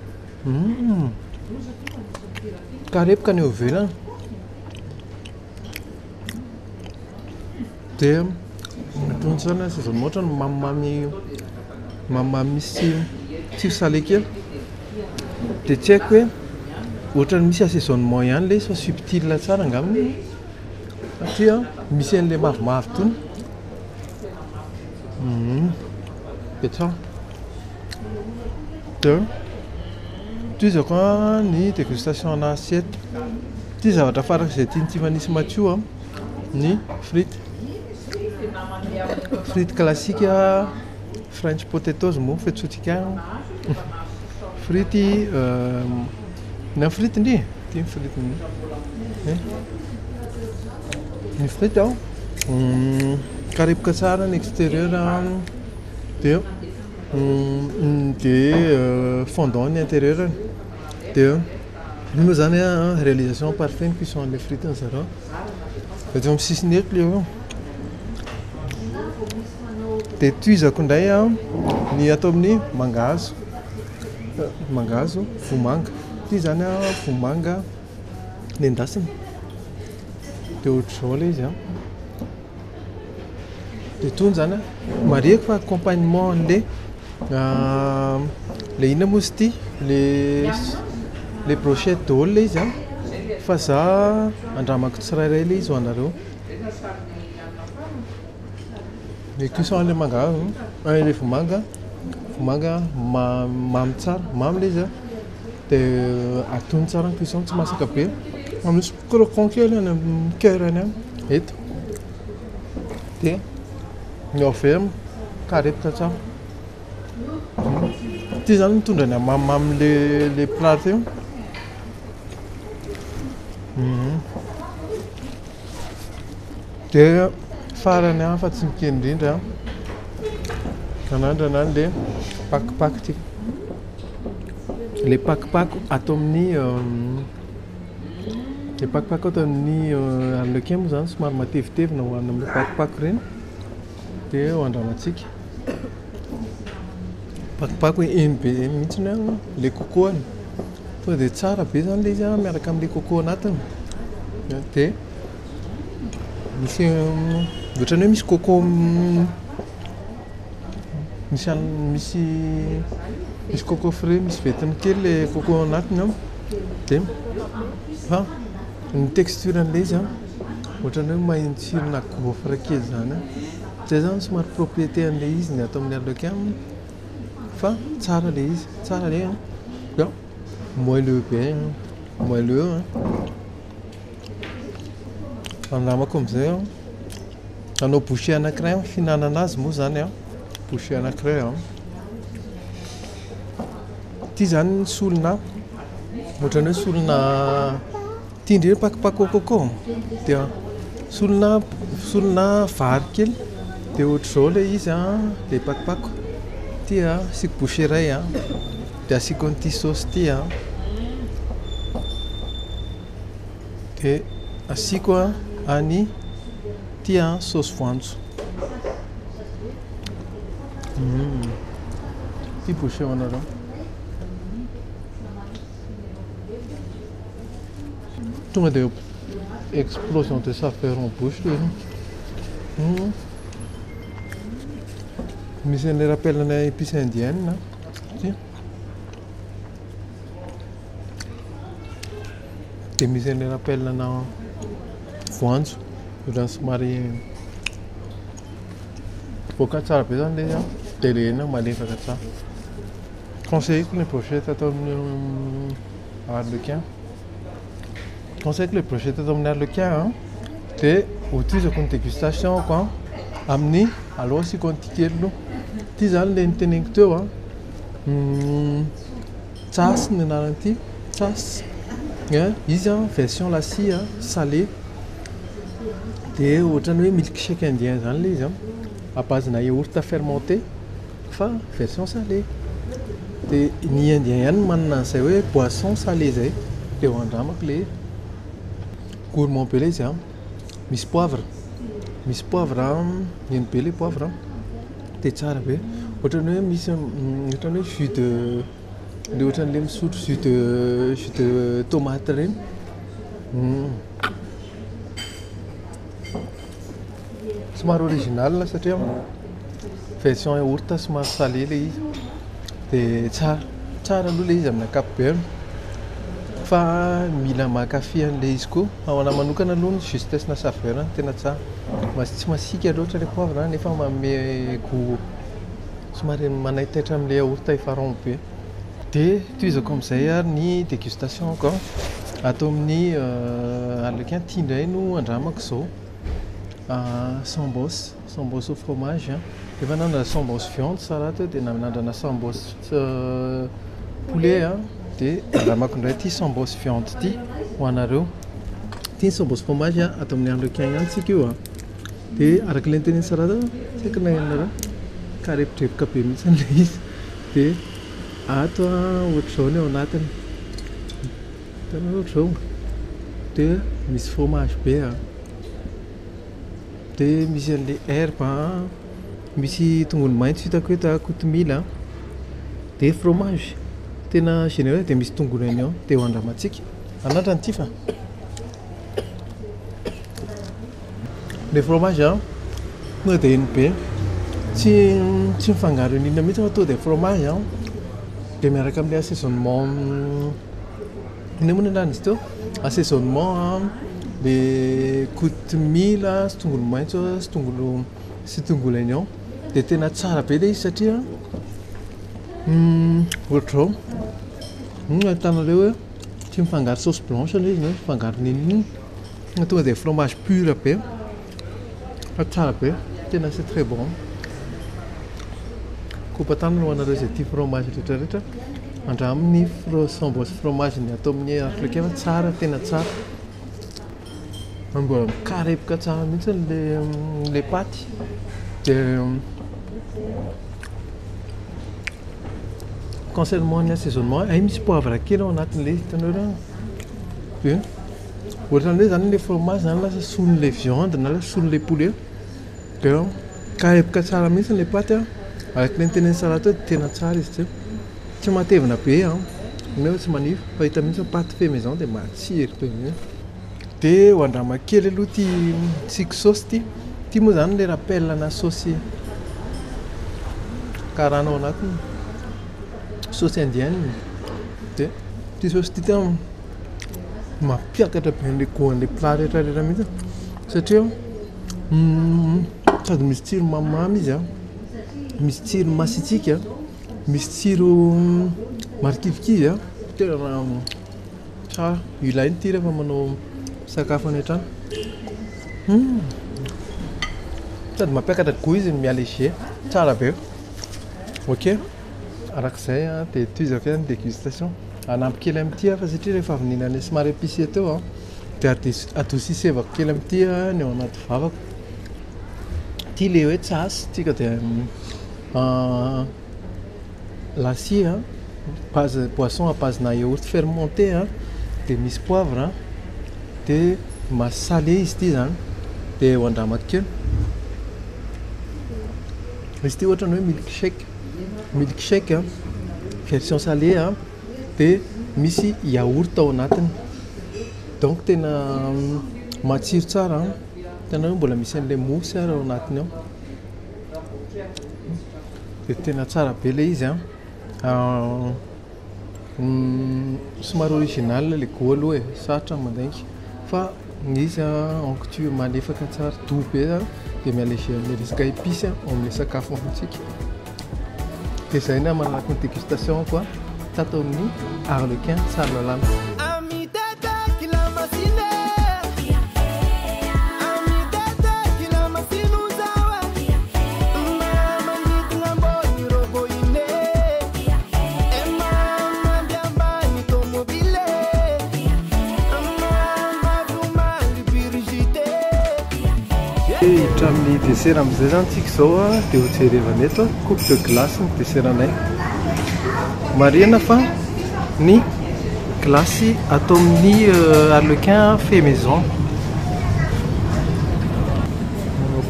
Speaker 3: karepoka ny eo ivelany dia atono sana assaisonnement ohatrany mamimamy misy tsiro salé kely dia tsy haiko hoe ohatrany misy assaisonnement ihany ilay izy fa subtile tsara angaminy satria misy an'ilay mavomavo tony dia tsara dia tizako ny dégustation ana assiette ty zavatra faraka izay tiany manisy matsio ny frite classique French potatoes moa fetsotsika frity na frity ndry ty frity ny frity karepoka tsara ny extérieur dia fondant ny intérieur dia iny moa zany réalisation parfait ny cuisson an'le frity ny zareo dia eo amin'ny sisiny eto le eo dia tuizako indray ny atao amin'ny mangahazo vomanga ty zany vomanga nendasina dia ohatr'izao ilay izy dia tony zany mariako fa accompagnement an'le inona moa izy ity le brochette daholo ilay izy fa za andramako tsirairay ilay izy ho anareo ny cuisson an'le mangahazo le vomanga mamy tsara mamy ilay izy dia atono tsara ny cuisson tsy masaka be misy croquant kely any amin'ny cœur any eto dia ny avy karepoka tsara ty zany mitondra ny mamimamy le plat eo dia farany fa tsy mikely indrindra Anandrana le pakopako ty. Le pakopako atao amin'ny le pakopako atao amin'ny arlequin moa zany somary matevitevina hohanina amin'ny pakopako reny dia hoandramantsika. Pakopako eny be mihitsy le cocoany. Tonga dia tsara be zany le izy miaraka amin'le coco anatiny. Dia misy ohatrany hoe misy coco misy coco frais, misy vetiny kely le coco anatiny dia fa ny texturen'le izy ohatrany hoe mahintsirona gaufre kely zany. Zay zany somary propriété an'le izy ny atao amin'ny arlequin fa tsara le izy, tsara le moelleux be, moelleux. Andramako amin'izay anao bouchée anankiray fihinanana azy moa zany bouchée anankiray ty zany solona ohatrany hoe solona tia indrindra pakopako coco dia solona vary kely dia ohatr'izao le izy le pakopako ty asiako bouchée iray dia asiako an'ity saosy ty dia asiako any ty saosy voanjo. Ty bouchée anareo. Tonga dia explosion de saveur en bouche le misy an'ilay rappelana épice indienne dia misy an'ilay rappelana voanjo ohatrany somary voaka tsara be zany le dia le hena malefaka tsara. Conseilleko les brochettes atao amin'ny arlequin. Conseilleko les brochettes atao amin'ny arlequin dia hotoizako ny dégustation ko amin'ny aloha asiako an'ity kely aloha. Ty zany le niteneniko teo tsasy ny anaran'ity tsasy izy version lassi salé dia ohatrany hoe milkshake indien zany le izy à base-na yaourt fermenté fa version salé. Dia ny indien ihany manana an'izay hoe boisson salé zay dia hoandramako le gourmand be le izy misy poivre eny be le poivre dia tsara be ohatrany hoe misy ohatrany hoe jus de le ohatran'le misotro jus de tomate reny. Somary original satria version yaourt somary salé le izy dia tsara aloha le izy amin'ny ankapobeny fa mila mankafy an'le izy koa ao anahy manokana aloha ny justesse na saveur tena tsara. Tsy masika loatra le poivre nefa manome goût somary manaitaitra amin'le yaourt efa rond be. Dia toizako amin'izay ary ny dégustation ko atao amin'ny arlequin ty indray no andramako izao sambos au fromage. Efa nandrana sambos viande tsara teo dia nandrana sambos poulet dia andramako indray ty sambos viande ty ho anareo. Ty sambos fromage atao amin'ny arlequin ihany tsika io dia araka ilay niteneny tsara teo tsy haiko na ianareo karepotreboka be mihitsy an'ilay izy dia ato ohatr'izao ny ao anatiny hitanao ohatr'izao dia misy fromage be dia misy an'ilay herbe misy tongolo maintso hitako eto kotomila dia fromage tena général dia misy tongolo oignon dia hoandramantsika anandrany ty fa le fromage tonga dia eny be tsy mifangaro inona mihitsy fa tonga dia fromage dia miaraka amin'ilay assaisonnement iny moa ny anarany izy teo assaisonnement le kotomila sy tongolo maintso sy tongolo oignon dia tena tsara be le izy satria ohatr'izao ahitanareo hoe tsy mifangaro sauce blanche le izy na mifangaro nininy tonga dia fromage pur be fa tsara be tena c'est très bon. Kopatana ho anareo izay tia fromage rehetrarehetra andramin'ny sambos fromage ny atao amin'ny arlequin fa tsara tena tsara. Mbola mikarepoka tsara mihitsy le paty dia concernant l'assaisonnement, misy poivre kely ao anatin'ilay hitanao rano. Dia ohatran'ilay zany ilay fromage zany lasa son'ilay viande na lasa son'ilay poulet. Dia karepoka tsara mihitsy ilay paty a. Araka ny tenen'ny tsara teo dia tena tsara izy teo. Tsy matevina be a. Neo tsy manify fa hita mihitsy paty fait maison dia matsiro be mihitsy. Dia hoandrama kely aloha ty tsiko saosy ty. Ty moa zany ilay rappel na saosy karana ao anatiny. Saosy indienne. Dia ty saosy ty tena mampiakatra be an'ilay goan'ilay plat rehetra mihitsy. Satria sady misy tsiro mamimamy izy a. Misy tsiro masitsika, misy tsiro marikivikivy a. Tena tsara. Ilainy ty rehefa manao sakafo any an-trano. Sady mampiakatra goût izy miala léger. Tsara be. Ok. Arak'izay a dia toizako ny dégustation. Anampy kely amin'ity fa satria rehefa avy nihinana somary épicé teo a dia adosisevako kely amin'ity ny ao anaty vavako. Ty ilay hoe tsasy, tika dia lassi a, poisson à base-na yaourt fermenté a, dia misy poivre, dia masalé izy ity zany, dia hoandramako kely. Izy ity ohatrany hoe milkshake a, version salé a, dia misy yaourt ao anatiny. Donc tena matsiro tsara. Hitanao mbola misy an'ilay mousse ao anatiny ao. Dia tena tsara be ilay izy a. Somary original ilay goût aloha e, sarotra mandainga. Fa izy en couture malefaka tsara, doux be dia mialeger amin'ny resaka épice ao amin'ny sakafo antsika. Dia izay na manaraka ny dégustation koa tato amin'ny Arlequin tsara lalàna. Hiditra amin'ny dessert amin'izay zany tsika izao a, dia ho jerevana eto coupe de glace ny dessertanay. Marihana fa ny glace atao amin'ny Arlequin fait maison.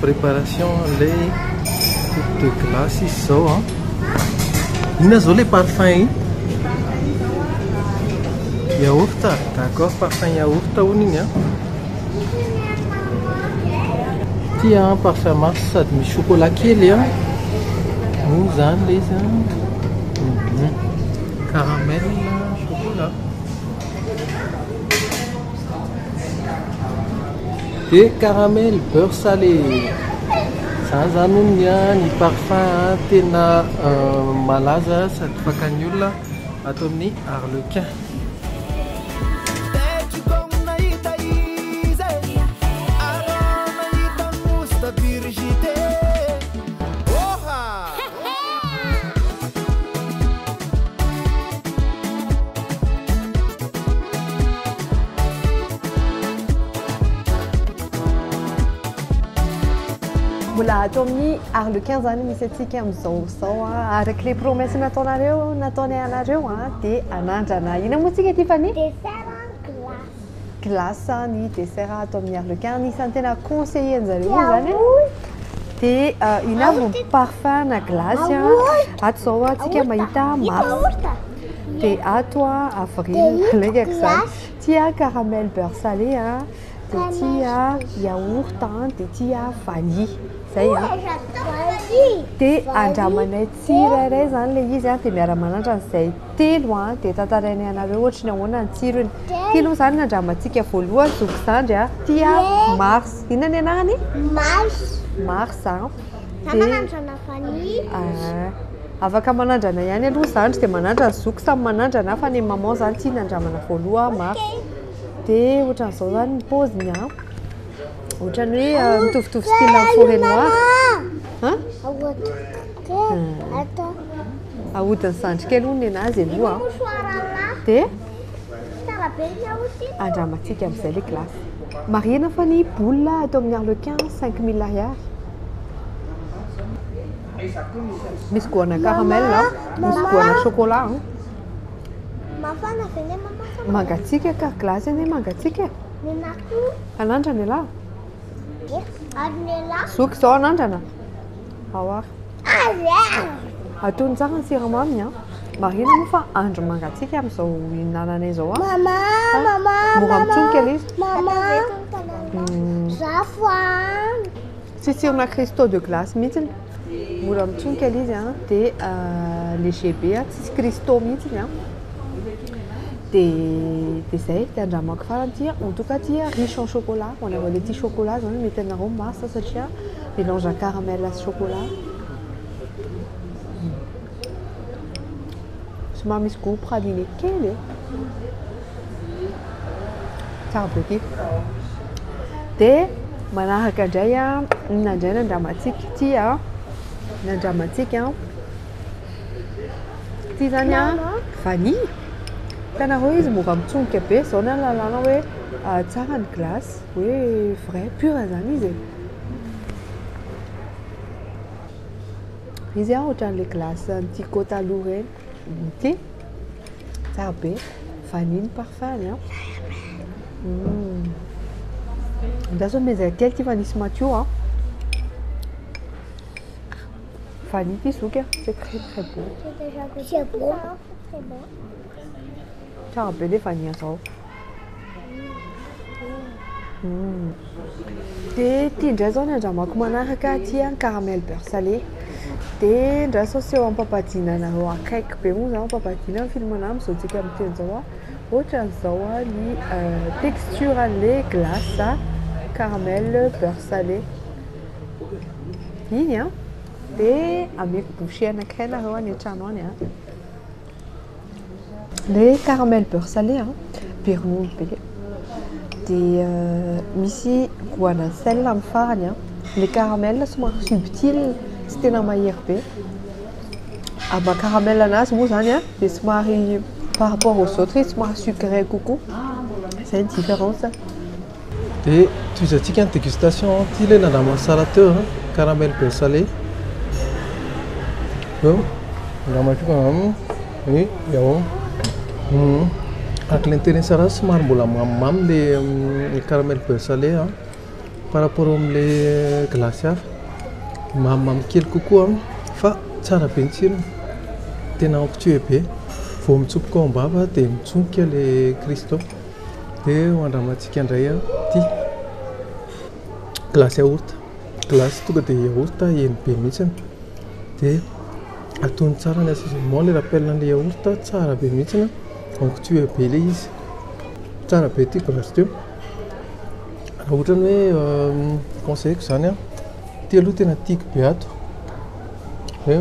Speaker 3: Préparation an'ilay coupe de glace izy izao a. Inona izao ilay parfum iny? Yaourt, d'accord, parfum yaourt hono iny a. Ty a parfum mars sady misy chocolat kely a. Moa zany ilay izy a. Caramel chocolat. Dia caramel beurre salé. Zany zany hono ny parfum tena malaza sady fakany olona atao amin'ny Arlequin.
Speaker 2: Mbola atao amin'ny Arlequin zany misy atsika amin'izao araka ilay promesse nataonay anareo dia anandrana ina moa tsika Tiffany? Glace ny dessert atao amin'ny Arlequin anisan'ny tena conseiller an'zareo zany. Dia ina vao parfum na glace ato zao atsika mahita mars. Dia ato avril lekaka zany. Tia caramel beurre salé dia tia yaourt dia tia vanille. Zay dia andramanay tsirairay zany ilay izy dia miara-manatra an'izay telo dia tantarainay anareo ohatra ny ahoana ny tsirony. Ty aloha zany nandramantsika voalohany zokizandry tia mars. Inona ny anarany? Mars afaka manandrana ihany aloha zandry dia manandra ny zoky samy manandrana fa ny maman zany tia nandramana voaloha mars. Dia ohatran'izao zany ny paoziny ohatrany hoe mitovitovy style amin'ny forêt noire. Ahodiny sandry kely hono ny anazy aloha. Dia andramantsika amin'izay ilay glace. Marihana fa ny boule atao amin'ny Arlequin 5000 ariary. Misy goana caramel, misy goana chocolat.
Speaker 1: Mafana veny mama sama.
Speaker 2: Mangatsiaka ka glasy ane mangatsiaka.
Speaker 1: Nenaku.
Speaker 2: Anandrana lahy.
Speaker 1: Ary nela.
Speaker 2: Zoky zao anandrana. Ao ary. Ataony tsara ny siramamy a. Marina moa fa andro mangatsiaka amin'izao hinananay zao a.
Speaker 1: Mama, mama.
Speaker 2: Mora mitsonika ilay izy.
Speaker 1: Mama. Zafo a.
Speaker 2: Tsitsirona cristaux de glace mihitsiny. Mora mitsonika ilay izy a. Dia léger be a, tsisy cristaux mihitsiny a. Dia zay, dia andramako farany tia. En tout cas tia riche en chocolat. On a le petit chocolat zany mety anareo massa satria mélange caramel sy chocolat. Somary misy goût praliné kely. Tsara be ity. Dia manaraka indray a, inandray nandramantsika ity a. Nandramantsika ity zany a vanille. Hitanareo izy mora mitsonika be, zao ny alalana hoe tsara ny glace, hoe vrai pur zany izy. Izy a ohatran'ilay glace an'ity côte à l'eau reny. Ity tsara be, vanille parfum a. D'ailleurs mais quel type vanille mature a. Vanille ity zoky, c'est très très beau.
Speaker 1: C'est beau. Très beau.
Speaker 2: Tsara be ilay vanille zao. Dia ity indray zao ny andramako manaraka ity a caramel beurre salé. Dia indray sao sy eo ampapadiana anareo akaiky be moa zao ampapadiana ny filmana amin'izao tsika amin'ny teny zao a. Ohatran'izao a ny texture an'ilay glace a caramel beurre salé. Iny a. Dia ameko bouchée anankiray anareo any an-trano any a. Le caramel beurre salé be ronono be. Dia misy goana sel amin'ny farany a. Le caramel somary subtil, tsy tena mahery be. Ama caramel anazy moa zany a, dia somary par rapport aux autres somary sucré coco. C'est une différence.
Speaker 3: Dia toizantsika ny dégustation ity ilay nandraman'ny sara teo caramel beurre salé. Nandramantsika yao. Araka ilay niteny sara somary mbola mamimamy le caramel beurre salé par rapport amin'ilay glace hafa. Mamimamy kely kokoa fa tsara be ny tsirony. Tena habitué be. Vao mitsopoka ao am-bava dia mitsonika ilay cristaux. Dia andramantsika indray ity glace yaourt. Glace tonga dia yaourt heny be mihitsiny. Dia atony tsara ny assaisonnement le rappel n'ilay yaourt tsara be mihitsiny. Habitué be ilay izy. Tsara be ity glace teo. Raha ohatrany hoe conseilleko zany ity aloha tena tiako be ato. Hoe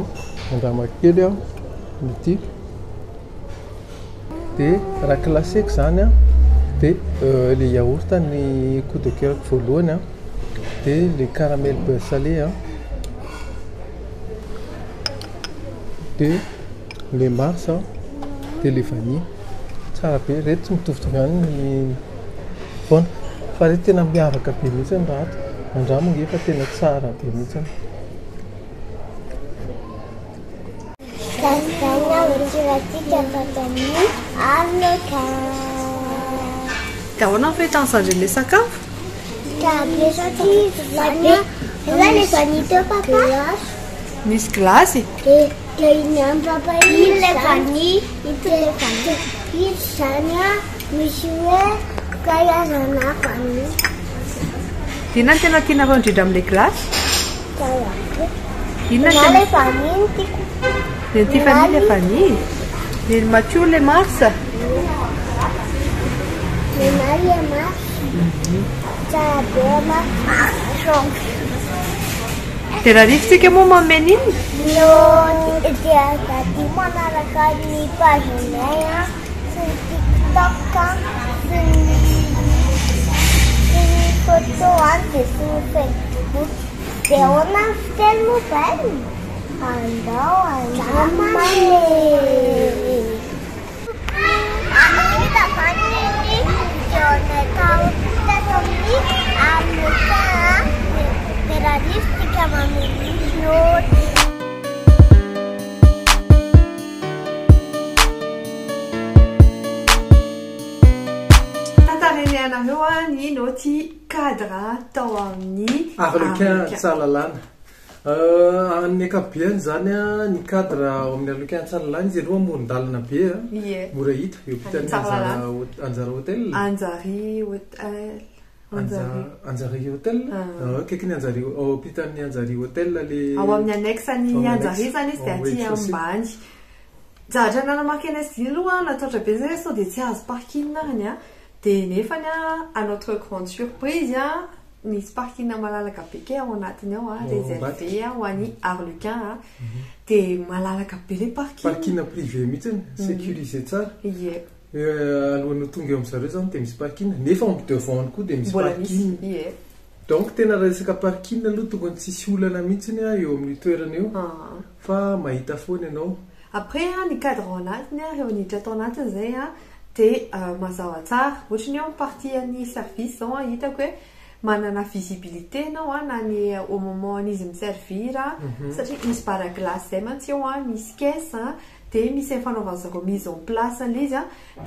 Speaker 3: andramako kely ity. Dia raha classeko zany dia le yaourt ny coup de cœur voalohany dia le caramel beurre salé dia le mars dia le vanille. Tsara be reto tsy mitovitovy ihany ny foana fa reto tena miavaka be mihitsy ny raha ato. Andramo nge fa tena tsara be mihitsy.
Speaker 2: Dia ahoana ny fahitana-ny sakafo? Misy glasy.
Speaker 1: Dia iny amin'ny papa iny le vanille, ito le vanille. Izy zany misy hoe karazana vanille.
Speaker 2: Inona no tena tianareo indrindra amin'ilay glasy?
Speaker 1: Inona le vanille tiako.
Speaker 2: Le vanille le vanille. Le mature le mars.
Speaker 1: Le mars. Tsara be mars.
Speaker 2: Dia raha rivotsika moa mameno iny?
Speaker 1: Dia daty manaraka ny pagenay sy ny TikTok sy ny photo dia sy ny Facebook. Dia ahoana ny fiteny mobile? Andao andramany. Kita vanille dia natao tatao amin'ny realistica mameno.
Speaker 2: Tantariny anareo ny noty cadre tao amin'ny
Speaker 3: Arlequin Tsalalana. Ny akabeany zany ny cadre amin'ny Arlequin Tsalalana izy aloha amoron-dalana be mora hita eo ampitan'ny Anjara Hotel. Anjari Hotel. Kaiky ny Anjari ao ampitan'ny Anjari Hotel le
Speaker 2: ao amin'ny annexany Anjari zany izy dia aty ambany. Zahatra nanamarika anazy aloha nataotra be zay sao dia tsy azo parking narany dia nefany à notre grande surprise misy parking malalaka be ke ao anatiny ao réservé ho an'ny Arlequin dia malalaka be le
Speaker 3: parking privé mihitsy sécurisé tsara. Alohan'ny tonga eo amin'izareo zany dia misy parking nefa amin'ny devant koa dia misy parking. Donc tena resaka parking aloha tonga ny tsisy olana mihitsy eo amin'ny toerana eo fa mahita foana ianao.
Speaker 2: Après ny cadre ao anatiny rehefa niditra tao anatiny zay dia mazava tsara ohatry ny eo amin'ny partie ny service zao hitako hoe manana visibilité ianao na ny au moment n'izy miservir satria misy bara glace zay mantsy eo misy caisse dia misy fanaovana zareo mise en place le izy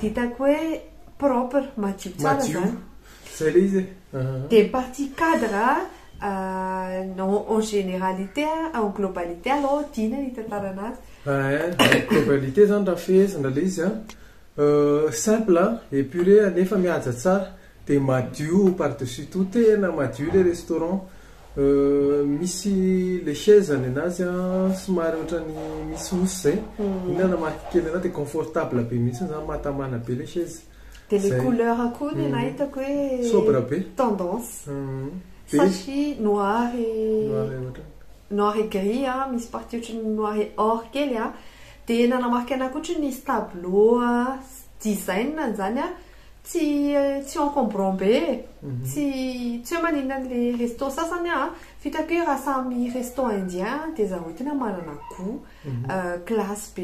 Speaker 2: dia hitako hoe propre madio tsara zany.
Speaker 3: Zay le izy.
Speaker 2: Dia partie cadre en généralité en globalité alors tiana ny tantara anazy.
Speaker 3: Globalité zany raha fehezana le izy simple épuré nefa mihaja tsara dia madio par-dessus tout tena madio le restaurant. Misy le chaise any anazy somary ohatrany misy osy zay inana marikely anazy dia confortable be mihitsy zany mahatamana be le chaise.
Speaker 2: Dia le couleur koa dia nahitako hoe
Speaker 3: sobre be
Speaker 2: tendance satria noir et gris misy partie ohatrany noir et or kely dia nanamarika anahy koa ohatrany nisy tableau design zany tsy encombrant be tsy hoe maninona le resto sasany fitako hoe raha samy resto indien dia zareo tena manana goût classe be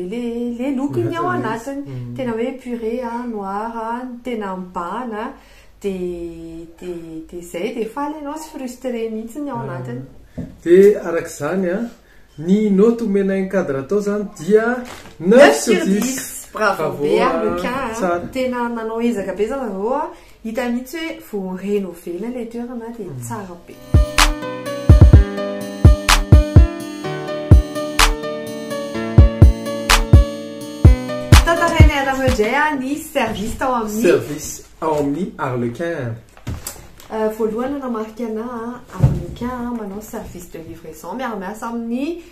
Speaker 2: le lokiny ao anatiny tena hoe puré noir tena mibahana dia zay dia faly ianao sy frustré mihitsy ny ao anatiny.
Speaker 3: Dia arak'izany ny note omenainy cadre atao zany dia 9/10.
Speaker 2: Bravo be Arlequin tena nanao ezaka be zany zareo hita mihitsy hoe vao rénové le toerana dia tsara be. Tantarainy anareo indray ny service
Speaker 3: ao amin'ny Arlequin.
Speaker 2: Voalohany namarika anahy Arlequin manao service de livraison miaramiasa amin'ny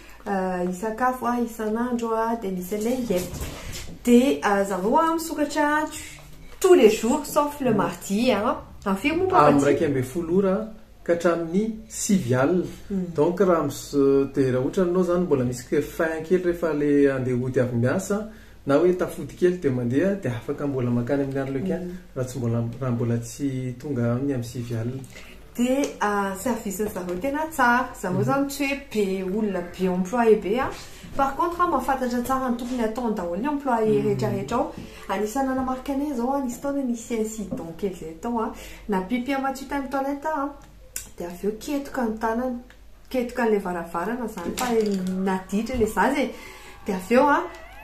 Speaker 2: isakafo isan'andro dia misy le yep dia zareo misokatra tous les jours sauf le mardi afiry moa
Speaker 3: amin'ny 12 ora ka hatramin'ny 6 alina. Donc raha dia raha ohatra anao zany mbola misy fin kely rehefa le andeha hody avy miasa na hoe tafody kely dia mandeha dia afaka mbola makany amin'ny Arlequin raha mbola tsy tonga amin'ny 6 alina.
Speaker 2: Dia service zareo tena tsara zareo zany tsy hoe be olona be employé be par contre mahafantatra tsara ny tokony ataony daholo ny employé rehetrarehetra ao. Anisany nanamarika anay zao nisy taona misy incident kely zay tao na pipi amatio tany toilette dia avy eo ketoka ny tanany ketoka le varavarana zany fa naditra le zazy dia avy eo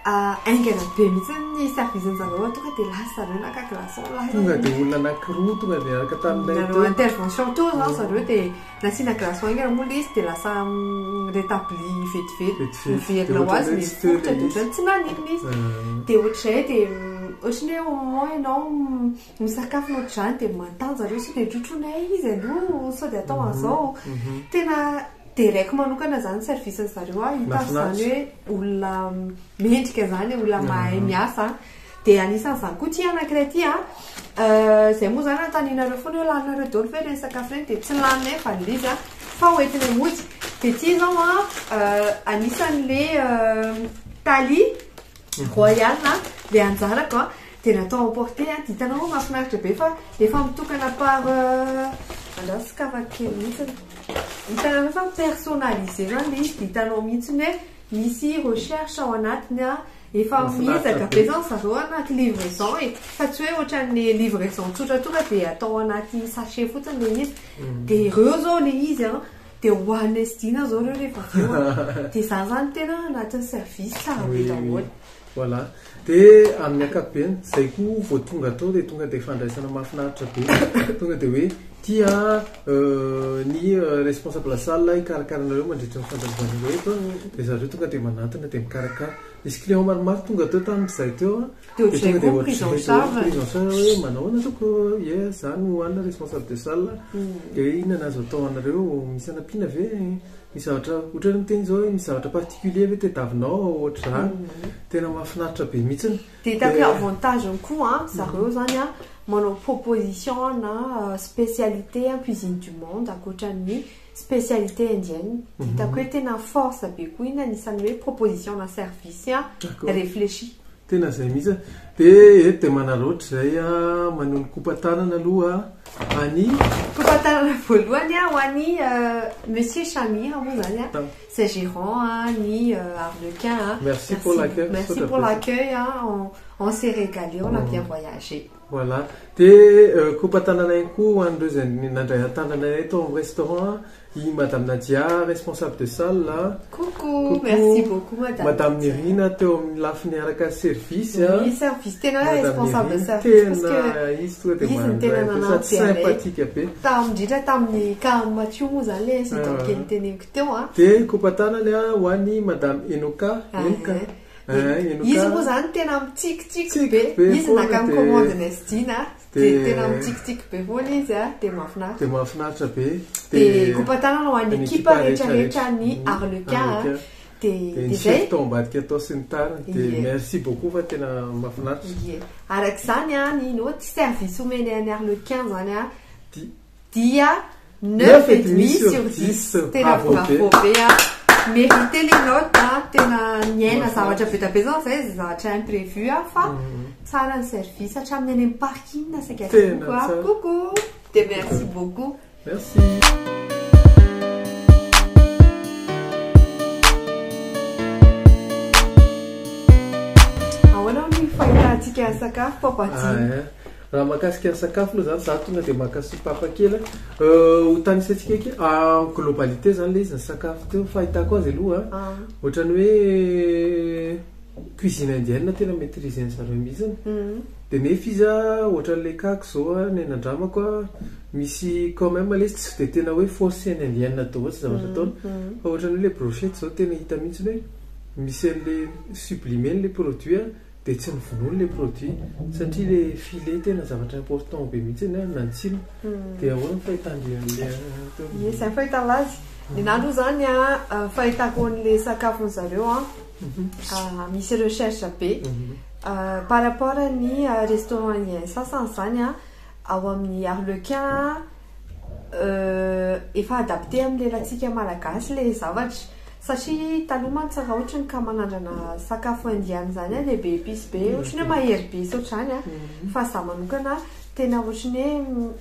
Speaker 2: aingana be mihitsy ny service zareo tonga dia lasa zareo naka glaçon
Speaker 3: tonga dia olona anankiroa tonga dia araka taminay
Speaker 2: intervention to zany zareo dia nasiana glaçon aingana moa le izy dia lasa rétabli vetivety miverina ho azy misy fototra dia ohatrany tsy nanimina izy dia ohatr'izay dia ohatrany hoe au moment ianao misakafo nohatr'izany dia mantany zareo sy dia trotrona izy aloha sao dia atao an'izao tena dia raiko manokana zany service zareo hitasy zany hoe olona mendrika zany olona mahay miasa dia anisan'izany koa ty anankiray ty zay moa zany antaninareo foana hoe laninareo daholo fa ireny sakafo ireny dia tsy laninay fa le izy fa hoentinay mody dia ty zao anisan'le Thalie Royal le anjarako dia natao emporter ditanao mahafinaritra be fa efa mitokana par andasika kely mihitsy hitanao efa personnalisé zany le izy hitanao mihitsy hoe misy recherche ao anatiny efa mihezaka be zany zareo anaty livraison fa tsy hoe ohatran'ny livraison tsotratonga dia atao anaty sachet fotsiny le izy dia ireo zao le izy dia hoan'ny estina zao ireo rehefa avy eo dia izany zany tena anatin'ny service tsara be daholo.
Speaker 3: Voilà dia amin'ny ankapobeny zay koa vao tonga tao dia tonga dia fandraisana mahafinaritra be tonga dia hoe tia ny responsable salle ikarakarana mandritra ny fandraisana eto dia zareo tonga dia manatona dia mikarakara misy client maromaro tonga teo tamin'izay teo
Speaker 2: tonga dia prise en charge
Speaker 3: hoe manahoana toko ie zany hoanina responsable de salle dia inona nazo atao anareo misy anampiana ve misy zavatra ohatra ny teny zao misy zavatra particulier ve tediavinao ohatra zany tena mahafinaritra be mihitsiny
Speaker 2: dia hitako avantage koa zareo zany a manao proposition na spécialité en cuisine du monde ankoatran'ny spécialité indienne hitako hoe tena force be koa iny anisan'ny hoe proposition na service réfléchi
Speaker 3: tena zay mihitsy dia eto dia manaloatra zay maneho ny kopatanana aloha any
Speaker 2: kopatanana voalohany ho any monsieur Chamir moa zany c'est gérant ny Arlequin
Speaker 3: merci pour l'accueil
Speaker 2: merci pour l'accueil on s'est régalé on a bien voyagé
Speaker 3: voilà dia kopatanana ihany koa an'ireo zay nandray an-tanana eto amin'ny restaurant i madame Nadia responsable de salle
Speaker 2: coucou merci beaucoup
Speaker 3: madame Nirina teo amin'ny lafiny araka service
Speaker 2: oui service tena responsable de service
Speaker 3: tena izy tonga dia
Speaker 2: tena nanampy
Speaker 3: sympathique be
Speaker 2: tamindritra tamin'ny Kamo Mathieu moa zany le sy donc ny teneniko teo
Speaker 3: dia kopatanany ho any madame Enoka
Speaker 2: izy moa zany tena mitsikitsiky be izy naka commande nestina dia tena mitsikitsiky be foana izy dia
Speaker 3: mahafinaritra be
Speaker 2: dia kopatanana ho any ekipa rehetrarehetra ny Arlequin
Speaker 3: dia zay tao ambadika atao sy ny tariny dia merci beaucoup fa tena mahafinaritra
Speaker 2: arak'izany ny note service omeny any Arlequin zany dia 9,5/10 tena bravo be mérité les notes tena niaina zavatra be da be zany zay zavatra imprévu fa tsara ny service hatramin'ny any amin'ny parking na saka coucou dia merci beaucoup
Speaker 3: merci
Speaker 2: ahoana ny fahitatsika sakafo papaty
Speaker 3: raha mahakasika ny sakafo aloha zany za tonga dia mahakasy papa kely ho tanisantsika eky globalité zany le izy ny sakafo teo fahitako azy aloha ohatrany hoe cuisine indienne tena maîtrise ny zareo mihitsiny dia nefa izy ohatran'le kako zao ny nandramakoa misy quand même le tsy dia tena hoe forcé ny indienne atao ohatsy zavatra ataony fa ohatrany hoe le brochette zao tena hita mihitsy hoe misy an'le sublimer le produit dia tsy nivonoiny le produit satria le filet tena zavatra important be mihitsy nantsina dia ahoana ny fahitandrin'le
Speaker 2: zay fahitana azy ny nandro zany fahitako an'le sakafon'ny zareo misy recherche be par rapport ny restaurant indien sasany zany ao amin'ny Arlequin efa adapté amin'ny lelantsika malagasy le zavatra satria taloha mantsara ohatrany ka manandrana sakafo indienne zany le be épice be ohatrany hoe mahery be sy ohatrany fa za manokana tena ohatrany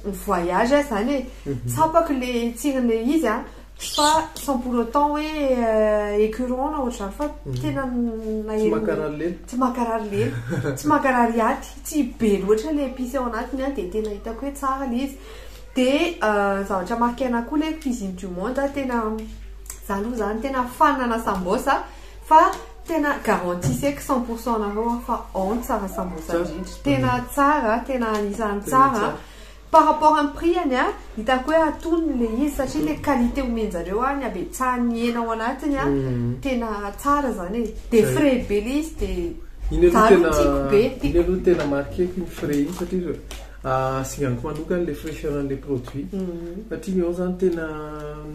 Speaker 2: hoe voyage zany tsapako le tsirin'le izy fa sans pour autant hoe écurant na ohatrany fa tena
Speaker 3: tsy
Speaker 2: makarary lely tsy makarary aty tsy be loatra le épice ao anatiny dia tena hitako hoe tsara le izy dia zavatra marqué ana koa le cuisine du monde tena zaloha zany tena fanana sambosa fa tena garantiseko 100% anareo fa on tsara sambosa indrindra tena tsara tena anisan'ny tsara par rapport amin'ny prix any hitako hoe atonony le izy satria le qualité omeny zareo any abe tsara ny hena ao anatiny tena tsara zany dia frais be le izy dia tsara be
Speaker 3: iny aloha tena marqueko iny frais iny satria singaniko manokany le fraîcheuran'le produit satria ao zany tena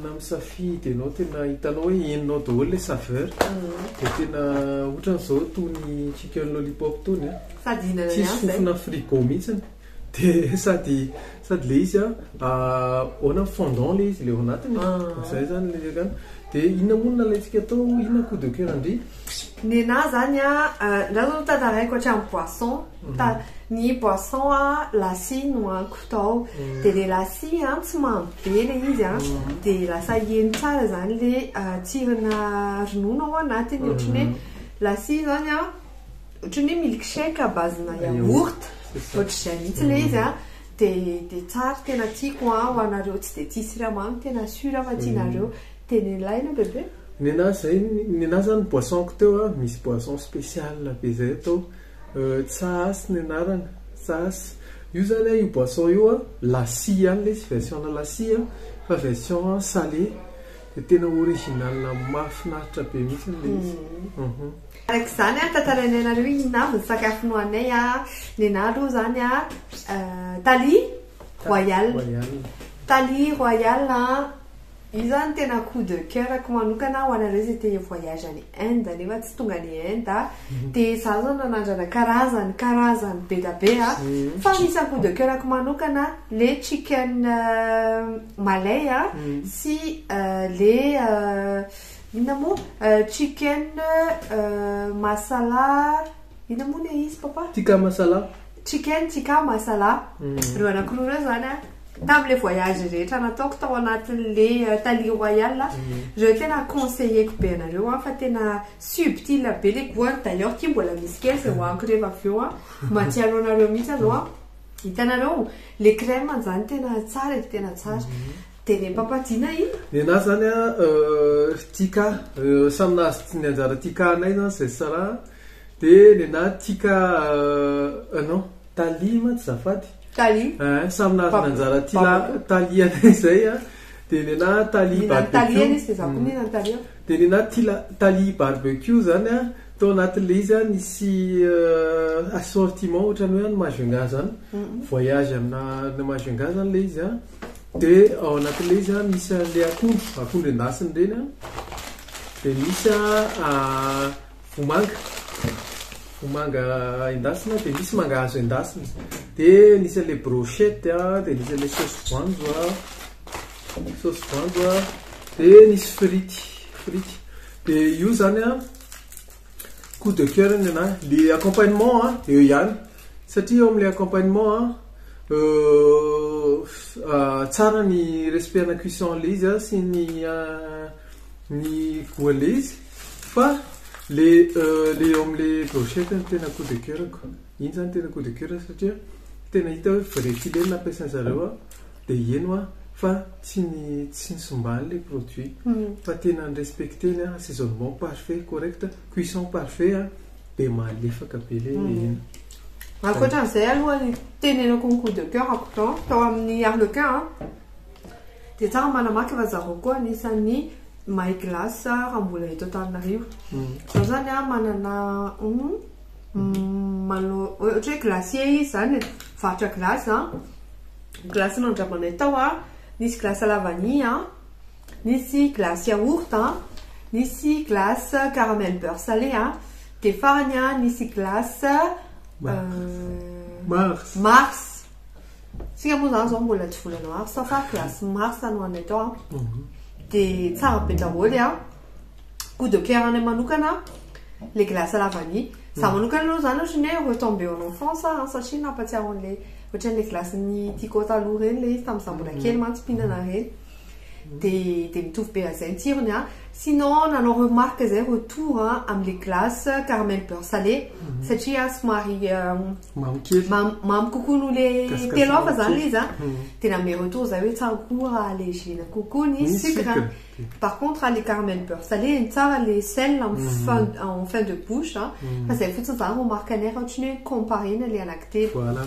Speaker 3: na misafidy anao tena hitanao hoe heninao daholo le saveur dia tena ohatran'izao tony chicken lollipop tony tsisy fofona frigo mihitsiny dia sady le izy ona fondant le izy le ao anatiny zay zany le akany dia inona moa nalaintsika atao inona coup de cœur andry
Speaker 2: ny anahy zany raha zao tantaraiko hatramin'ny poisson ny poisson lasy no aniko tao dia le lasy tsy mamy be le izy dia lasa heny tsara zany le tsirina ronono ao anatiny ohatrany hoe lasy zany ohatrany hoe milkshake à base-na yaourt ohatr'izay mihitsy le izy dia tsara tena tiako ho anareo tsy dia tia siramamy tena sura fa tianareo teny laina bebe
Speaker 3: Nena zay nena zany boisson teo misy boisson spécial be zay atao tsas ny anarana tsas io zany io boisson io lassi any le version lassi fa version salé de tena original mahafinaritra be mihitsy le izy.
Speaker 2: Araka izany tantarainay anareo inona sakafo noanay nena aloha zany Thalie Royal. Thalie Royal io zany tena coup de cœur ako manokana ho anareo zay te voyage any Inde nefa tsy tonga any Inde de za zany nanandrana karazany be da be fa misy coup de cœur ako manokana le chicken malay sy le inona moa chicken masala inona moa le izy papa
Speaker 3: tikka masala
Speaker 2: chicken tikka masala reo anankiroa reo zany tam'le voyage rehetra nataoko tao anatin'le Thalie Royal reo tena conseilleko be anareo fa tena subtile be le goût d'ailleurs ty mbola misy kely zay hoaniko rehefa avy eo matsiaro anareo mihitsy aloha hitanareo le crème zany tena tsara tena tsara de ne papatina iny
Speaker 3: nena zany tikka saminazy ny anjara tikka anay zany zay tsara de nena tikka non Thalie ma tsy zafady
Speaker 2: Thalie
Speaker 3: saminazy nanjara Thalie anay zay de nena Thalie barbecue de nena Thalie barbecue zany tao anatin'le izy nisy assortiment ohatrany hoe Majunga zany voyage amina Majunga zany le izy de ao anatin'le izy misy le akondro endasiny reny de misy vomanga endasina de misy mangahazo endasina de nisy le brochette de nisy le sauce voanjo de nisy frity de io zany coup de cœur nena le accompagnement eo ihany satria eo am'le accompagnement tsara ny respect na cuisson le izy sy ny goût le izy fa le eo am'le brochette tena coup de cœur ko iny zany tena coup de cœur satria tena hita hoe vrai filet nampiasain'zareo de eno fa tsy ny sombany le produit fa tena ny respecté ny assaisonnement parfait correct cuisson parfait de malefaka be le ena
Speaker 2: ankoatran'izay aloha tenenako ny coup de cœur ako tao amin'ny Arlequin de tsara manamaky fa zareo koa anisan'ny mahay glace raha mbola eto Antananarivo zao zany manana ohatra hoe glacier izy zany varotra glace nandramanay tao nisy glace à la vanille nisy glace yaourt nisy glace caramel beurre salé de farany nisy glace mars sika moa zany zao mbola tsy volana mars fa glace mars anoanay tao de tsara be daholo coup de cœur anay manokana le glace à la vanille za manokana aloha zany ohatrany hoe retombé en enfance satria nampatsiaro an'le ohatran'le glace ny tiako taloha reny le izy tamin'iza mbola kely mantsy-pihinana reny de mitovy be azay ny tsirony sinon nanao remarque zay retour am'le glace caramel beurre salé satria somary mamy kokoa noho le telo hafa zany le izy tena me retour zay hoe tsara koa allégena kokoa ny sucre par contre les caramel beurre salé tsara le sel en fin de bouche fa zay fotsiny zany remarque anay ohatrany hoe comparé na le anaky
Speaker 3: voilà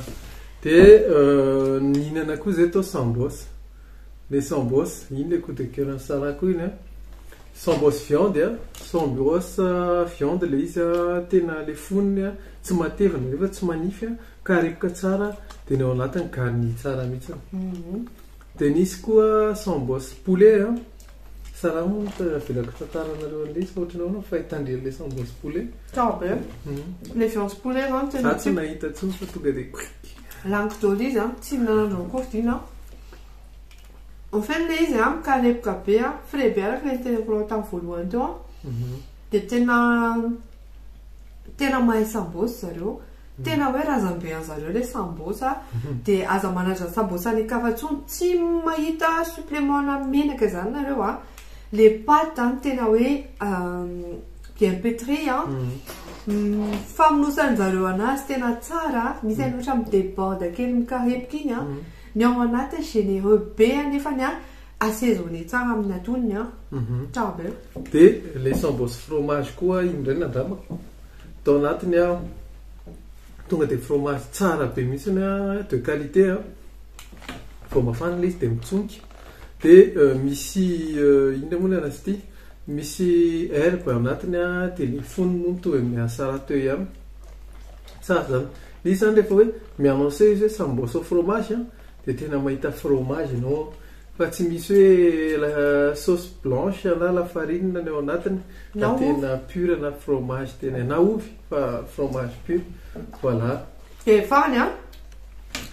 Speaker 3: de nihinana koa zay tao sambos le sambos iny le coup de cœur ny sarako iny sambos viande viande le izy tena le foniny tsy matevina nefa tsy manify karepoka tsara de ny ao anatiny garni tsara mihitsy de nisy koa sambos poulet sara moa velako tantaranareo an'le izy fa ohatranao fahitandreny le sambos poulet
Speaker 2: le viande poulet
Speaker 3: za tsy nahita tsony fa tonga de
Speaker 2: langue d'oli izy tsy nanandrano en fait le izy karepoka be frais be araka le tenenkolao tamin'ny voalohany teo de tena mahay sambos zareo tena hoe razambe an'zareo le sambos de aza manatra sambos anekafatsony tsy mahita supplément na menaka zany nareo le pâte tena hoe bien pétri famonosan'zareo anazy tena tsara misy any ohatra amin'ny déborde kely mikarepoka iny ny ao anaty généreux be nefany assaisonné tsara amin'ny atonony a tsara be
Speaker 3: dia le sambos fromage koa iny indray nandramako tao anatiny a tonga dia fromage tsara be mihitsiny a de qualité a vao mafana le izy dia mitsonky dia misy indray moa anazy ity misy herbe anatiny a dia le foniny moa mitovy amin'ny asarato ihany tsara zany izy zany rehefa hoe mianonce izy hoe sambos au fromage a dia tena mahita fromage ianao fa tsy misy hoe la sauce blanche na la farine ny ao anatiny na tena pure na fromage tena na ovy fa fromage pure voilà
Speaker 2: dia farany a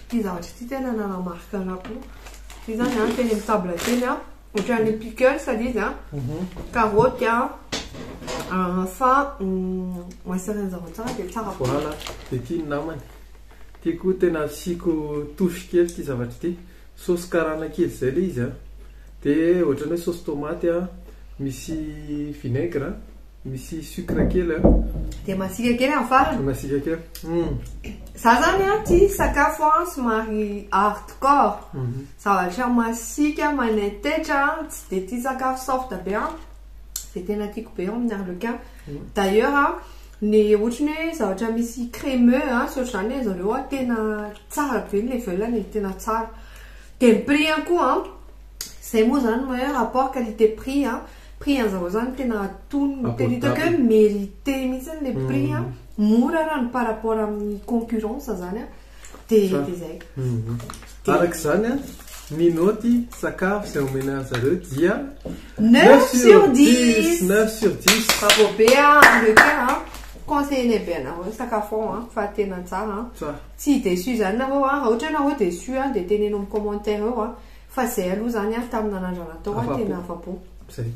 Speaker 2: ty zavatra ty tena nanamarika anahy koa ty zany a teny amin'ny table teny a ohatran'ny pickles izy a carotte a fa masaka zava-tsara dia tsara
Speaker 3: voilà dia ty ny namany ty koa tena asiako tosy kely ty zavatra ty sauce karana kely zay le izy a dia ohatrany hoe sauce tomate a misy vinaigre misy sucre kely a
Speaker 2: dia masika kely amin'ny farany
Speaker 3: masika kely
Speaker 2: za zany a ty sakafo a somary hardcore zavatra masika manetatra tsy dia ty sakafo soft be a dia tena tiako be amin'ny arlequin d'ailleurs a ny ohatrany hoe zavatra misy crémeux a so ohatrany hoe zareo a tena tsara be ny levelany tena tsara dia ny prix a koa a zay moa zany hoe rapport qualité prix a prix an'zareo zany tena atonony tena hitako hoe mérité mihitsy le prix a mora rano par rapport amin'ny concurrence zany a dia zay
Speaker 3: araka zany a minoty sakafo zay omena zareo dia
Speaker 2: 9/10
Speaker 3: 9/10
Speaker 2: bravo be a arlequin a conseillé be anareo sakafo a fa tena tsara tsy déçu zany nareo a raha ohatra nareo déçu a dia tenenao amin'ny commentaire eo a fa zay aloha zany a tamina nandrana tao a tena afapo
Speaker 3: zay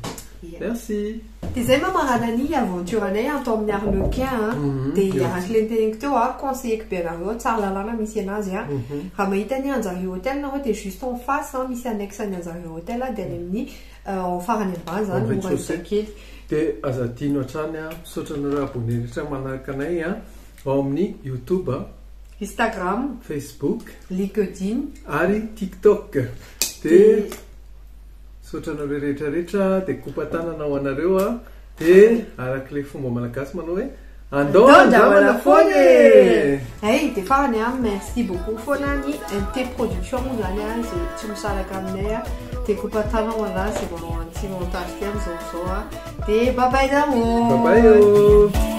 Speaker 3: merci
Speaker 2: dia zay mamarana ny aventure anay atao amin'ny arlequin dia araka le niteneniko teo a conseilleko be anareo tsara lalàna misy anazy a raha mahita ny Anjary Hotel nareo dia juste en face misy annexe ny Anjary Hotel dia any amin'ny farany ambany zany moraisa kely
Speaker 3: dia azadino hatrany a misaotra anareo abonné rehetra manaraka anay a ao amin'ny YouTube
Speaker 2: Instagram
Speaker 3: Facebook
Speaker 2: LinkedIn
Speaker 3: ary TikTok dia misaotra anareo rehetrarehetra dia kopatanana ho anareo a dia araka le fomba malagasy manao hoe andao foana
Speaker 2: hey dia farany a merci beaucoup foana ny MT production moa zany a zay tsy misaraka aminay a dia kopatana ho anazy zay manao antsy montage ty am'izao a dia babay damo
Speaker 3: babay